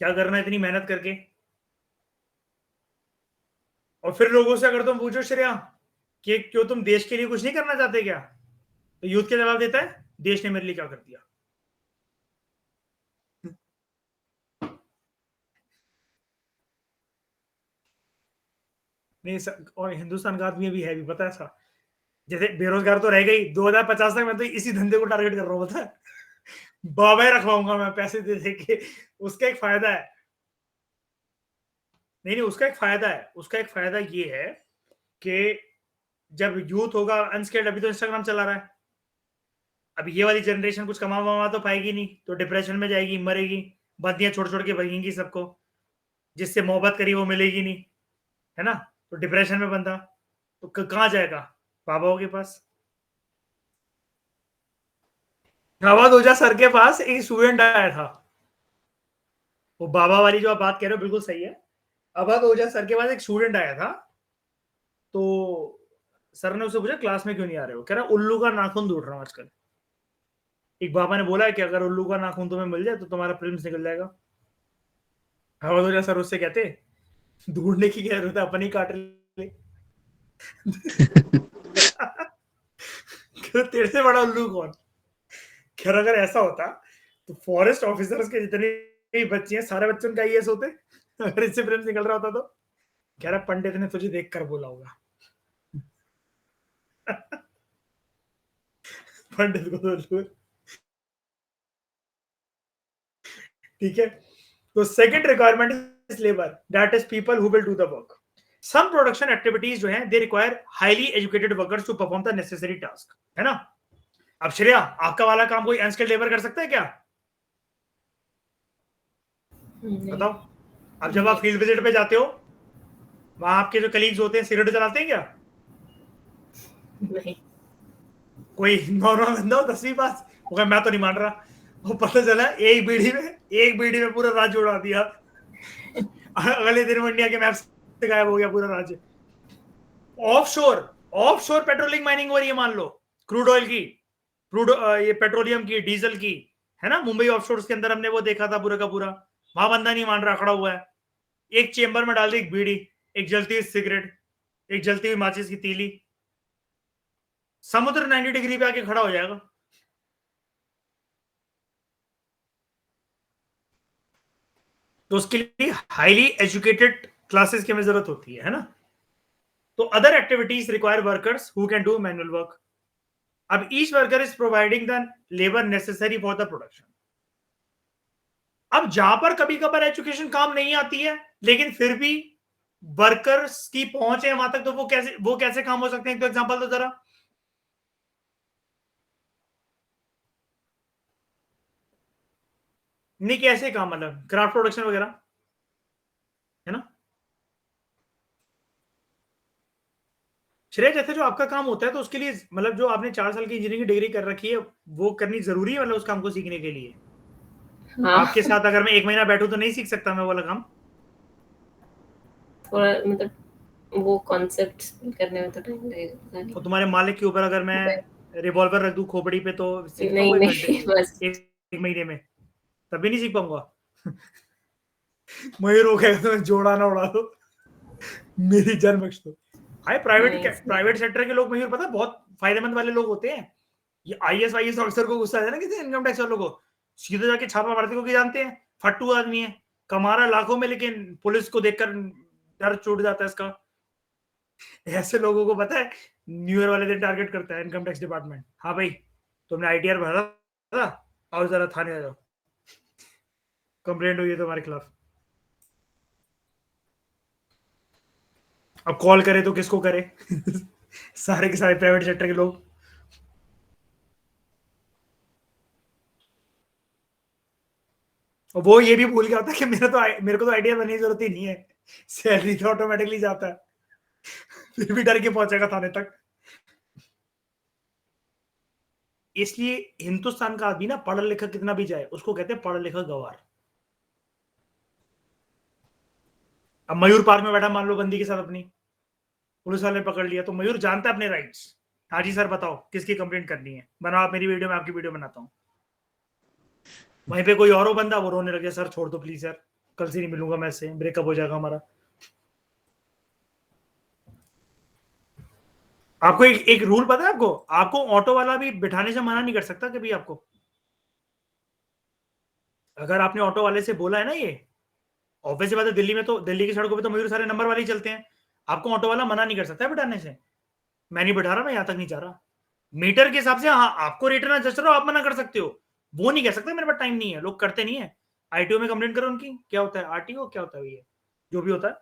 क्या करना इतनी मेहनत करके? और फिर लोगों से अगर तुम पूछो श्रेया कि क्यों तुम देश के लिए कुछ नहीं करना चाहते क्या, तो यूथ क्या जवाब देता है? देश ने मेरे लिए क्या कर दिया। नहीं और हिंदुस्तान का आदमी भी है, भी पता है ऐसा, जैसे बेरोजगार तो रह गई 2050 तक, मैं तो इसी धंधे को टारगेट कर रहा हूँ, पता है बाबा रखवाऊंगा मैं पैसे दे दे के। उसका एक फायदा है, नहीं उसका एक फायदा है, उसका एक फायदा ये है कि जब यूथ होगा अनस्किल्ड, अभी तो इंस्टाग्राम चला रहा है, अब ये वाली जनरेशन कुछ कमा तो पाएगी नहीं, तो डिप्रेशन में जाएगी, मरेगी, बंदियां छोड़ छोड़ के भगेंगी सबको, जिससे मोहब्बत करी वो मिलेगी नहीं, है ना? तो डिप्रेशन में बंदा तो कहाँ जाएगा? बाबाओं के पास। आवाज ओझा सर के पास एक स्टूडेंट आया था, वो बाबा वाली जो आप बात कह रहे हो बिल्कुल सही है। आवाज ओझा सर के पास एक स्टूडेंट आया था, तो सर ने उससे पूछा क्लास में क्यों नहीं आ रहे हो? कह रहा उल्लू का नाखून ढूंढ रहा हूं आजकल। एक बाबा ने बोला कि अगर उल्लू का नाखून तुम्हें मिल जाए तो तुम्हारा प्रिंस निकल जाएगा। आवाज ओझा सर उससे कहते ढूंढने की क्या जरूरत है, अपन ही काट ले तेरे से बड़ा उल्लू कौन? खैर अगर ऐसा होता तो फॉरेस्ट ऑफिसर्स के जितने भी बच्चे हैं सारे बच्चों का आईएएस होते, अगर इससे प्रिंस निकल रहा होता तो। कह रहा पंडित ने तुझे देखकर बोला होगा पंडित को तो ठीक है। तो second requirement is labour, that is people who will do the work. Some production activities जो हैं they require highly educated workers to perform the necessary task, है ना? अब श्रेया आपका वाला काम कोई अनस्किल्ड लेबर कर सकता है क्या? बताओ। अब जब आप फील्ड विजिट पे जाते हो, वहां आपके जो कलीग्स होते हैं सिगरेट जलाते हैं क्या? नहीं। कोई नॉर्मल बंदा हो 10वीं पास, वो मैं तो नहीं मान रहा, वो पता चला एक बीड़ी में पूरा राज्य उड़ा दिया अगले दिन वो इंडिया के मैप से गायब हो गया पूरा राज्य। ऑफशोर पेट्रोलिंग माइनिंग हो रही है, मान लो क्रूड ऑयल की, ये पेट्रोलियम की, डीजल की, है ना? मुंबई ऑफशोर के अंदर हमने वो देखा था पूरा का पूरा, वहां बंदा नहीं मान रहा, खड़ा हुआ है, एक चेंबर में डाल दी एक बीड़ी, एक जलती हुई सिगरेट, एक जलती हुई माचिस की तीली, समुद्र 90 डिग्री पे आके खड़ा हो जाएगा। तो उसके लिए हाईली एजुकेटेड क्लासेस की हमें जरूरत होती है ना? तो other activities require workers who can do manual work. अब each worker is providing the labour necessary for the production. अब जहां पर कभी कभार एजुकेशन काम नहीं आती है, लेकिन फिर भी वर्कर्स की पहुंच है वहां तक, तो वो कैसे काम हो सकते हैं? तो एग्जांपल दो जरा। नहीं कैसे काम, मतलब क्राफ्ट प्रोडक्शन वगैरह, है ना? श्रेय जैसे जो आपका काम होता है, तो उसके लिए मतलब जो आपने 4 साल की इंजीनियरिंग की डिग्री कर रखी है वो करनी जरूरी है, मतलब उस काम को सीखने के लिए? हाँ। आपके साथ अगर मैं 1 महीना बैठूं तो नहीं सीख सकता मैं वाला काम? थोड़ा मतलब वो कॉन्सेप्ट्स करने में तो टाइम लगेगा। तो तुम्हारे मालिक के ऊपर अगर मैं रिवॉल्वर रख दूं खोपड़ी पे तो सीख नहीं पाऊंगा नहीं बस एक महीने में? तब भी नहीं सीख पाऊंगा मयूर हो गया तो मैं जोड़ा ना उड़ा दो मेरी जान बख्श दो। हाय प्राइवेट सेक्टर के लोग मयूर पता है बहुत फायदेमंद वाले लोग होते हैं। ये आईएएस ऑफिसर को गुस्सा है ना किसी इनकम टैक्स वालों को, सीधे जाके छापा मारते को जानते हैं फट्टू आदमी है, कमा रहा लाखों में, लेकिन पुलिस को देखकर डर छूट जाता है इसका। ऐसे लोगों को पता है न्यू ईयर वाले दिन टारगेट करता है इनकम टैक्स डिपार्टमेंट। हाँ भाई तुमने आईटीआर भरा था, आओ जरा थाने आ जाओ, कंप्लेंट हुई है तुम्हारे खिलाफ। अब कॉल करे तो किसको करे सारे के सारे प्राइवेट सेक्टर के लोग। और वो ये भी भूल गया होता है कि मेरे को तो आइडिया बनने की जरूरत ही नहीं है, सैलरी तो ऑटोमेटिकली जाता है फिर भी डर के पहुंचेगा थाने तक। इसलिए हिंदुस्तान का आदमी ना पढ़ा लिखा कितना भी जाए उसको कहते हैं पढ़ा लिखा गवार। अब मयूर पार्क में बैठा मान लो बंदी के साथ अपनी, पुलिस वाले ने पकड़ लिया तो मयूर जानता है अपने राइट्स। हाँ जी सर बताओ किसकी कंप्लेंट करनी है, बनाओ आप मेरी वीडियो, में आपकी वीडियो बनाता हूँ। वहीं पे कोई और बंदा वो रोने लगे, सर छोड़ दो प्लीज सर, कल से नहीं मिलूंगा मैं इससे, ब्रेकअप हो जाएगा हमारा। आपको एक रूल पता है आपको ऑटो वाला भी बिठाने से मना नहीं कर सकता कभी आपको। अगर आपने ऑटो वाले से बोला है ना, ये ऑब्वियस बात है, दिल्ली में तो दिल्ली की सड़कों पे तो मयूर सारे नंबर वाले ही चलते हैं, आपको ऑटो वाला मना नहीं कर सकता है बिठाने से। मैं नहीं बिठा रहा, मैं यहां तक नहीं जा रहा, मीटर के हिसाब से हाँ आपको रेट ना जच रहा हो आप मना कर सकते हो, वो नहीं कह सकते मेरे पास टाइम नहीं है। लोग करते नहीं है। आईटीओ में कंप्लेंट करो उनकी, क्या होता है आरटीओ क्या होता है ये जो भी होता है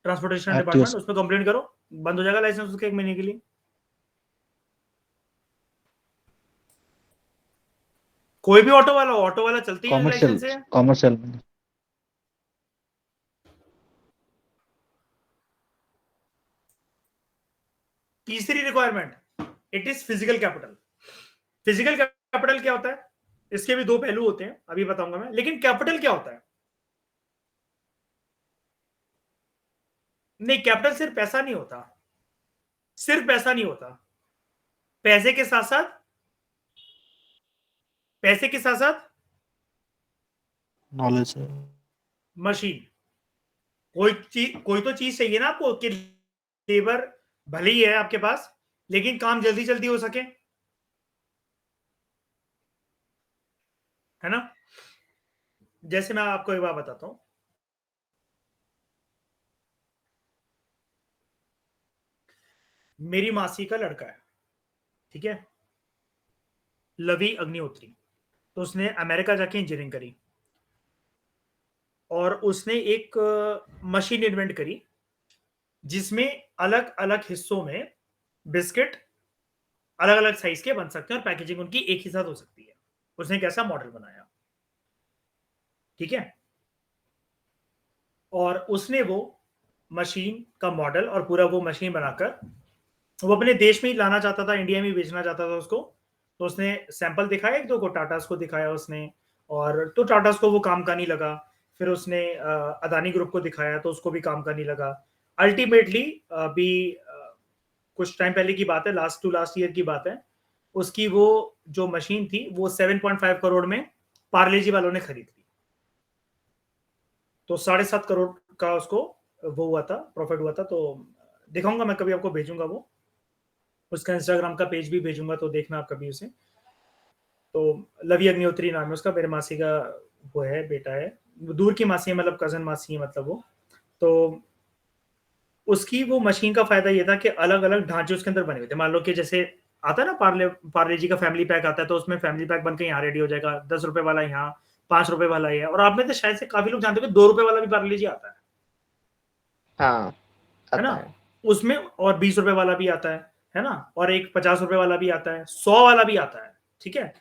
ट्रांसपोर्टेशन डिपार्टमेंट, उसमें कंप्लेंट करो, बंद हो जाएगा लाइसेंस उसके 1 महीने के लिए। कोई भी ऑटो वाला चलती है लाइसेंस से। कॉमर्शियल तीसरी requirement, it is physical capital. Physical capital क्या होता है, इसके भी 2 पहलू होते हैं, अभी बताऊंगा मैं। लेकिन कैपिटल क्या होता है, नहीं कैपिटल सिर्फ पैसा नहीं होता, सिर्फ पैसा नहीं होता, पैसे के साथ साथ नॉलेज, मशीन। कोई तो चीज चाहिए ना आपको कि लेबर भले ही है आपके पास लेकिन काम जल्दी जल्दी हो सके, है ना। जैसे मैं आपको एक बात बताता हूं, मेरी मासी का लड़का है, ठीक है, लवी अग्निहोत्री, तो उसने अमेरिका जाके इंजीनियरिंग करी और उसने एक मशीन इन्वेंट करी जिसमें अलग अलग हिस्सों में बिस्किट अलग अलग साइज के बन सकते हैं और पैकेजिंग उनकी एक ही साथ हो सकती है। उसने एक ऐसा मॉडल बनाया, ठीक है, और उसने वो मशीन का मॉडल और पूरा वो मशीन बनाकर वो अपने देश में ही लाना चाहता था, इंडिया में बेचना चाहता था उसको। तो उसने सैंपल दिखाया, 1-2 को टाटास को दिखाया उसने, और तो टाटास को वो काम का नहीं लगा। फिर उसने अदानी ग्रुप को दिखाया तो उसको भी काम का नहीं लगा। अल्टीमेटली अभी कुछ टाइम पहले की बात है, लास्ट ईयर की बात है, उसकी वो जो मशीन थी वो 7.5 करोड़ में पार्ले जी वालों ने खरीद ली। तो 7.5 करोड़ का उसको वो हुआ था, प्रॉफिट हुआ था। तो दिखाऊंगा मैं कभी, आपको भेजूंगा वो, उसका इंस्टाग्राम का पेज भी भेजूंगा तो देखना आप कभी उसे। तो लवी अग्निहोत्री नाम है उसका, मेरे मासी का वो है, बेटा है, दूर की मासी है, मतलब कजन मासी है मतलब वो। तो उसकी वो मशीन का फायदा ये था कि अलग अलग ढांचे उसके अंदर बने हुए थे। मान लो कि जैसे आता है ना पार्ले जी का फैमिली पैक आता है, तो उसमें फैमिली पैक बनकर यहाँ रेडी हो जाएगा, 10 रुपए वाला यहाँ, 5 रुपए वाला है, और आप में तो शायद से काफी लोग जानते हो 2 रुपए वाला भी पार्ले जी आता है, हाँ है ना, उसमें, और 20 रुपए वाला भी आता है ना, और एक 50 रुपए वाला भी आता है, 100 वाला भी आता है, ठीक है।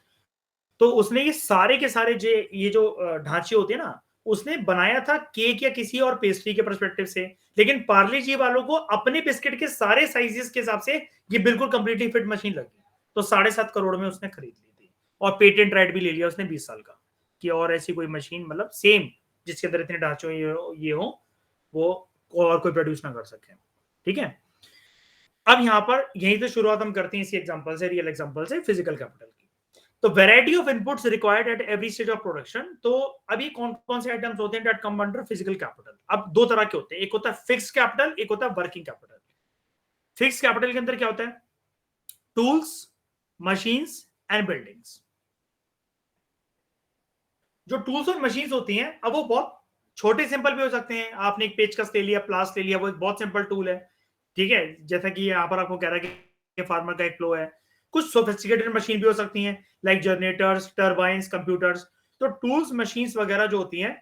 तो उसने ये सारे के सारे ये जो ढांचे होते हैं ना, उसने बनाया था केक या किसी और पेस्ट्री के पर्सपेक्टिव से, लेकिन पार्ले जी वालों को अपने बिस्किट के सारे साइजेस के हिसाब से ये बिल्कुल कंप्लीटली फिट मशीन लगी। तो 7.5 करोड़ में उसने खरीद ली थी, और पेटेंट राइट भी ले लिया उसने 20 साल का, कि और ऐसी कोई मशीन मतलब सेम जिसके अंदर इतने ढांचे ये हो वो और कोई प्रोड्यूस ना कर सके, ठीक है। अब यहाँ पर यहीं से शुरुआत हम करते हैं इसी एग्जांपल से, रियल एग्जांपल से, फिजिकल कैपिटल की। तो variety of inputs required at every stage of production. तो अभी कौन कौन से आइटम्स होते हैं that come under physical capital. अब 2 तरह के होते हैं, एक होता है फिक्स्ड कैपिटल, एक होता है वर्किंग कैपिटल। फिक्स कैपिटल के अंदर क्या होता है? Tools, machines and buildings. जो टूल्स और मशीन्स होती हैं, अब वो बहुत छोटे सिंपल भी हो सकते हैं। आपने एक पेचकस ले लिया, प्लास ले लिया, वो एक बहुत सिंपल टूल है, ठीक है, जैसा कि यहाँ पर आपको कह रहा है कि फार्मर का एक फ्लो है। कुछ सोफिस्टिकेटेड मशीन भी हो सकती हैं, लाइक जनरेटर्स, टर्बाइंस, कंप्यूटर्स। तो टूल्स, मशीन्स वगैरह जो होती हैं,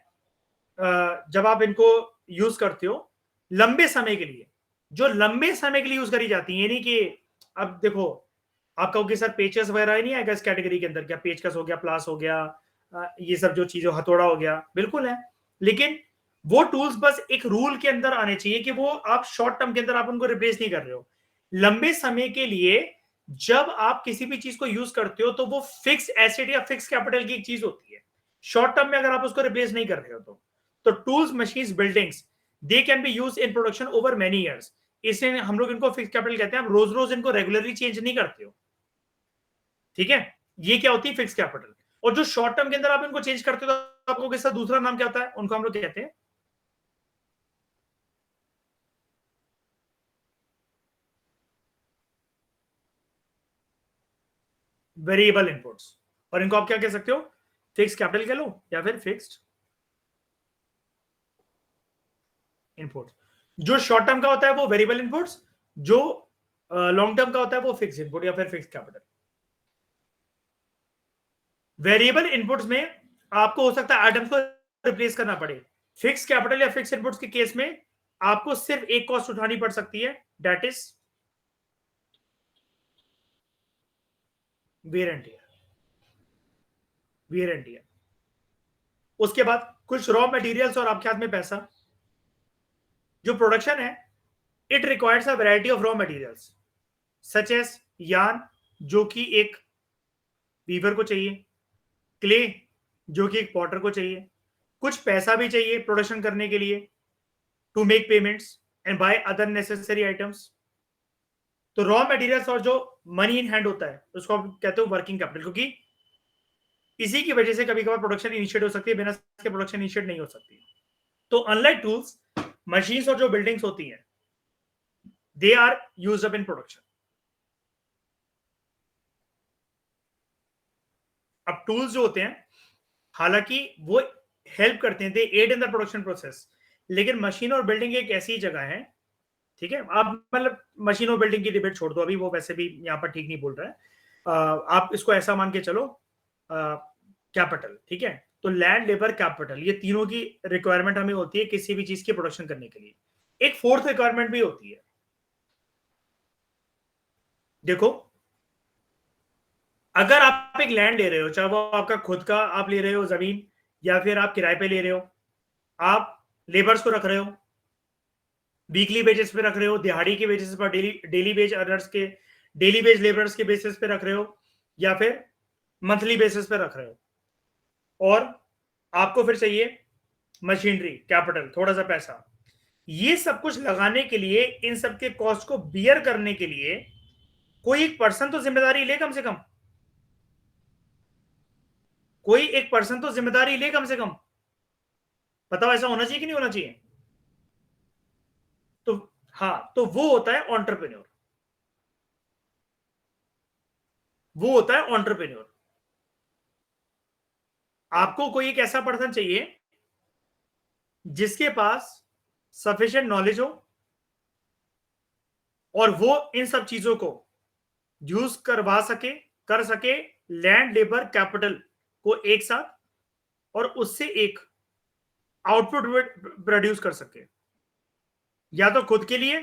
जब आप इनको यूज करते हो लंबे समय के लिए, जो लंबे समय के लिए यूज करी जाती है, यानी कि अब देखो, आप कहोगे सर पेचकस वगैरह नहीं आएगा इस कैटेगरी के अंदर क्या? पेचकस हो गया, प्लास हो गया, ये सब जो चीजें, हथौड़ा हो गया, बिल्कुल है। लेकिन वो टूल्स बस एक रूल के अंदर आने चाहिए कि वो आप शॉर्ट टर्म के अंदर आप उनको रिप्लेस नहीं कर रहे हो। लंबे समय के लिए जब आप किसी भी चीज को यूज करते हो तो वो फिक्स एसेट या फिक्स कैपिटल की एक चीज होती है। शॉर्ट टर्म में अगर आप उसको रिप्लेस नहीं कर रहे हो तो tools, machines, buildings, they can be use in production over many years. इसलिए हम लोग इनको फिक्स कैपिटल कहते हैं। आप रोज रोज इनको रेगुलरली चेंज नहीं करते हो, ठीक है। ये क्या होती है? Fix capital. और जो शॉर्ट टर्म के अंदर आप इनको चेंज करते हो तो आपको इसका दूसरा नाम क्या होता है? उनको हम लोग कहते हैं वेरिएबल इनपुट्स। और इनको आप क्या कह सकते हो? फिक्स कैपिटल कह लो या फिर फिक्स्ड इनपुट्स। जो शॉर्ट टर्म का होता है वो वेरिएबल इनपुट्स, जो लॉन्ग टर्म का होता है वो फिक्स इनपुट या फिर फिक्स कैपिटल। वेरिएबल इनपुट्स में आपको हो सकता है आइटम्स को रिप्लेस करना पड़े। फिक्स कैपिटल या फिक्स इनपुट्स के केस में आपको सिर्फ एक कॉस्ट उठानी पड़ सकती है, that is wear and tear. Wear and tear. उसके बाद कुछ रॉ मटेरियल्स और आपके हाथ में पैसा। जो प्रोडक्शन है, it requires a variety of raw materials such as yarn, जो कि एक वीवर को चाहिए, क्ले, जो कि एक पॉटर को चाहिए, कुछ पैसा भी चाहिए प्रोडक्शन करने के लिए, to make payments and buy other necessary items. तो रॉ मटेरियल्स और जो मनी इन हैंड होता है उसको आप कहते हो वर्किंग कैपिटल, क्योंकि इसी की वजह से कभी कभार प्रोडक्शन इनिशिएट हो सकती है, बिना इसके प्रोडक्शन इनिशिएट नहीं हो सकती। तो अनलाइक टूल्स, मशीन्स और जो बिल्डिंग्स होती हैं, they are used up in production. अब टूल्स जो होते हैं, हालांकि वो हेल्प करते हैं, they aid in the production process, लेकिन मशीन और बिल्डिंग एक ऐसी जगह है, ठीक है। आप मतलब मशीन और बिल्डिंग की डिबेट छोड़ दो अभी, वो वैसे भी यहाँ पर ठीक नहीं बोल रहा है। आप इसको ऐसा मान के चलो, कैपिटल, ठीक है। तो लैंड, लेबर, कैपिटल, ये तीनों की रिक्वायरमेंट हमें होती है किसी भी चीज की प्रोडक्शन करने के लिए। एक फोर्थ रिक्वायरमेंट भी होती है। देखो, अगर आप एक लैंड ले रहे हो, चाहे वो आपका खुद का आप ले रहे हो जमीन, या फिर आप किराए पे ले रहे हो, आप लेबर्स को रख रहे हो, वीकली बेसिस पे रख रहे हो, दिहाड़ी के बेसिस पर, डेली वेज अर्नर्स के, डेली वेज लेबर्स के बेसिस पे रख रहे हो, या फिर मंथली बेसिस पे रख रहे हो, और आपको फिर चाहिए मशीनरी, कैपिटल, थोड़ा सा पैसा। ये सब कुछ लगाने के लिए, इन सब के कॉस्ट को बियर करने के लिए कोई एक पर्सन तो जिम्मेदारी ले, कम से कम कोई एक पर्सन तो जिम्मेदारी ले कम से कम। बताओ ऐसा होना चाहिए कि नहीं होना चाहिए? तो हाँ, तो वो होता है एंटरप्रेन्योर। वो होता है एंटरप्रेन्योर। आपको कोई एक ऐसा पर्सन चाहिए जिसके पास सफिशिएंट नॉलेज हो, और वो इन सब चीजों को यूज करवा सके, कर सके, लैंड, लेबर, कैपिटल को एक साथ, और उससे एक आउटपुट प्रोड्यूस कर सके, या तो खुद के लिए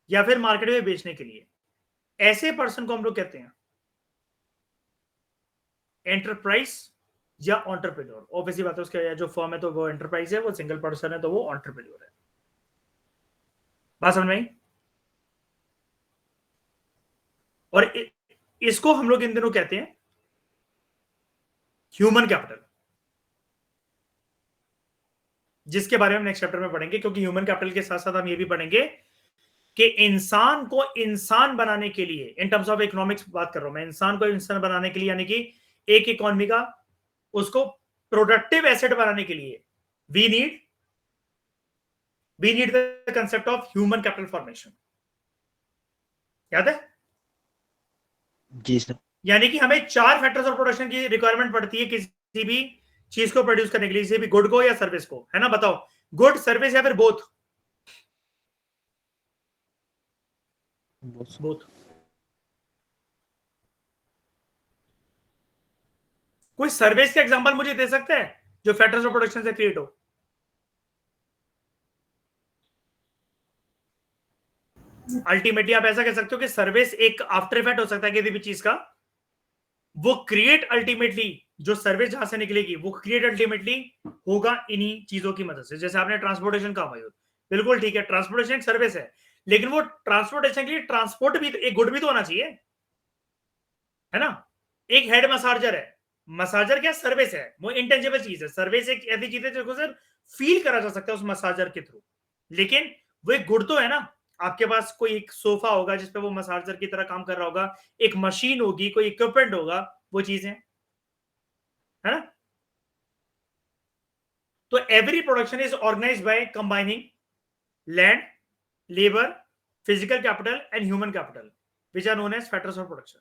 या फिर मार्केट में बेचने के लिए। ऐसे पर्सन को हम लोग कहते हैं एंटरप्राइज या एंटरप्रेन्योर। ऑब्वियसली बात है, उसका जो फर्म है तो वो एंटरप्राइज है, वो सिंगल पर्सन है तो वो एंटरप्रेन्योर है। बात समझ में आई? और इसको हम लोग इन दिनों कहते हैं ह्यूमन कैपिटल, जिसके बारे में नेक्स्ट चैप्टर में पढ़ेंगे। क्योंकि ह्यूमन कैपिटल के साथ साथ हम ये भी पढ़ेंगे कि इंसान को इंसान बनाने के लिए, इन टर्म्स ऑफ इकोनॉमिक्स बात कर रहा हूं मैं, इंसान को इंसान बनाने के लिए, यानी कि एक इकोनॉमी का उसको प्रोडक्टिव एसेट बनाने के लिए we need the concept of human capital formation. याद है? जी सर। यानी कि हमें 4 फैक्टर्स ऑफ प्रोडक्शन की रिक्वायरमेंट पड़ती है किसी भी चीज को प्रोड्यूस करने के लिए, किसी भी गुड को या सर्विस को, है ना? बताओ, गुड, सर्विस या फिर बोथ? बोथ। कोई सर्विस का एग्जांपल मुझे दे सकते हैं जो फैक्टर्स ऑफ प्रोडक्शन से क्रिएट हो? अल्टीमेटली आप ऐसा कह सकते हो कि सर्विस एक आफ्टर इफेक्ट हो सकता है किसी भी चीज का, वो क्रिएट अल्टीमेटली, जो सर्विस जहां से निकलेगी वो क्रिएट अल्टीमेटली होगा इन्हीं चीजों की मदद से। जैसे आपने ट्रांसपोर्टेशन का भाई, बिल्कुल ठीक है, ट्रांसपोर्टेशन एक सर्विस है, लेकिन वो ट्रांसपोर्टेशन के लिए ट्रांसपोर्ट भी एक गुड भी तो होना चाहिए, है ना? एक हेड मसाजर है, मसाजर क्या सर्विस है, वो इंटेंजिबल चीज है। सर्विस एक ऐसी चीज है जिसको सिर्फ फील करा जा सकता है उस मसाजर के थ्रू, लेकिन वो एक गुड तो है ना। आपके पास कोई एक सोफा होगा जिसपे वो मसाजर की तरह काम कर रहा होगा, एक मशीन होगी, कोई इक्विपमेंट होगा, वो चीजें, है ना? तो every production is organised by combining land, labour, physical capital and human capital, which are known as factors of production.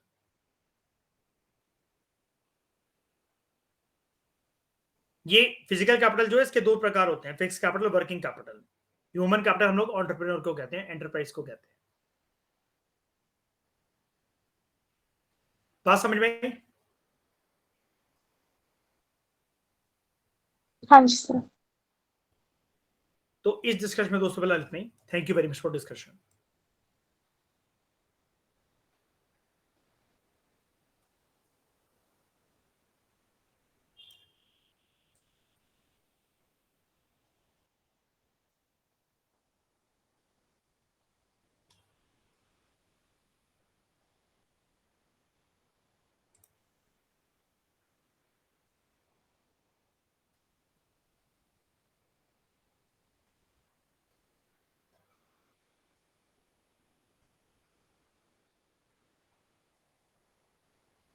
ये फिजिकल कैपिटल जो है इसके 2 प्रकार होते हैं, fix capital, working capital. Human capital हम लोग एंटरप्रेन्योर को कहते हैं, एंटरप्राइज को कहते हैं। बात समझ में आई? हाँ जी सर। तो इस डिस्कशन में दोस्तों फिलहाल इतना ही। Thank you very much for discussion.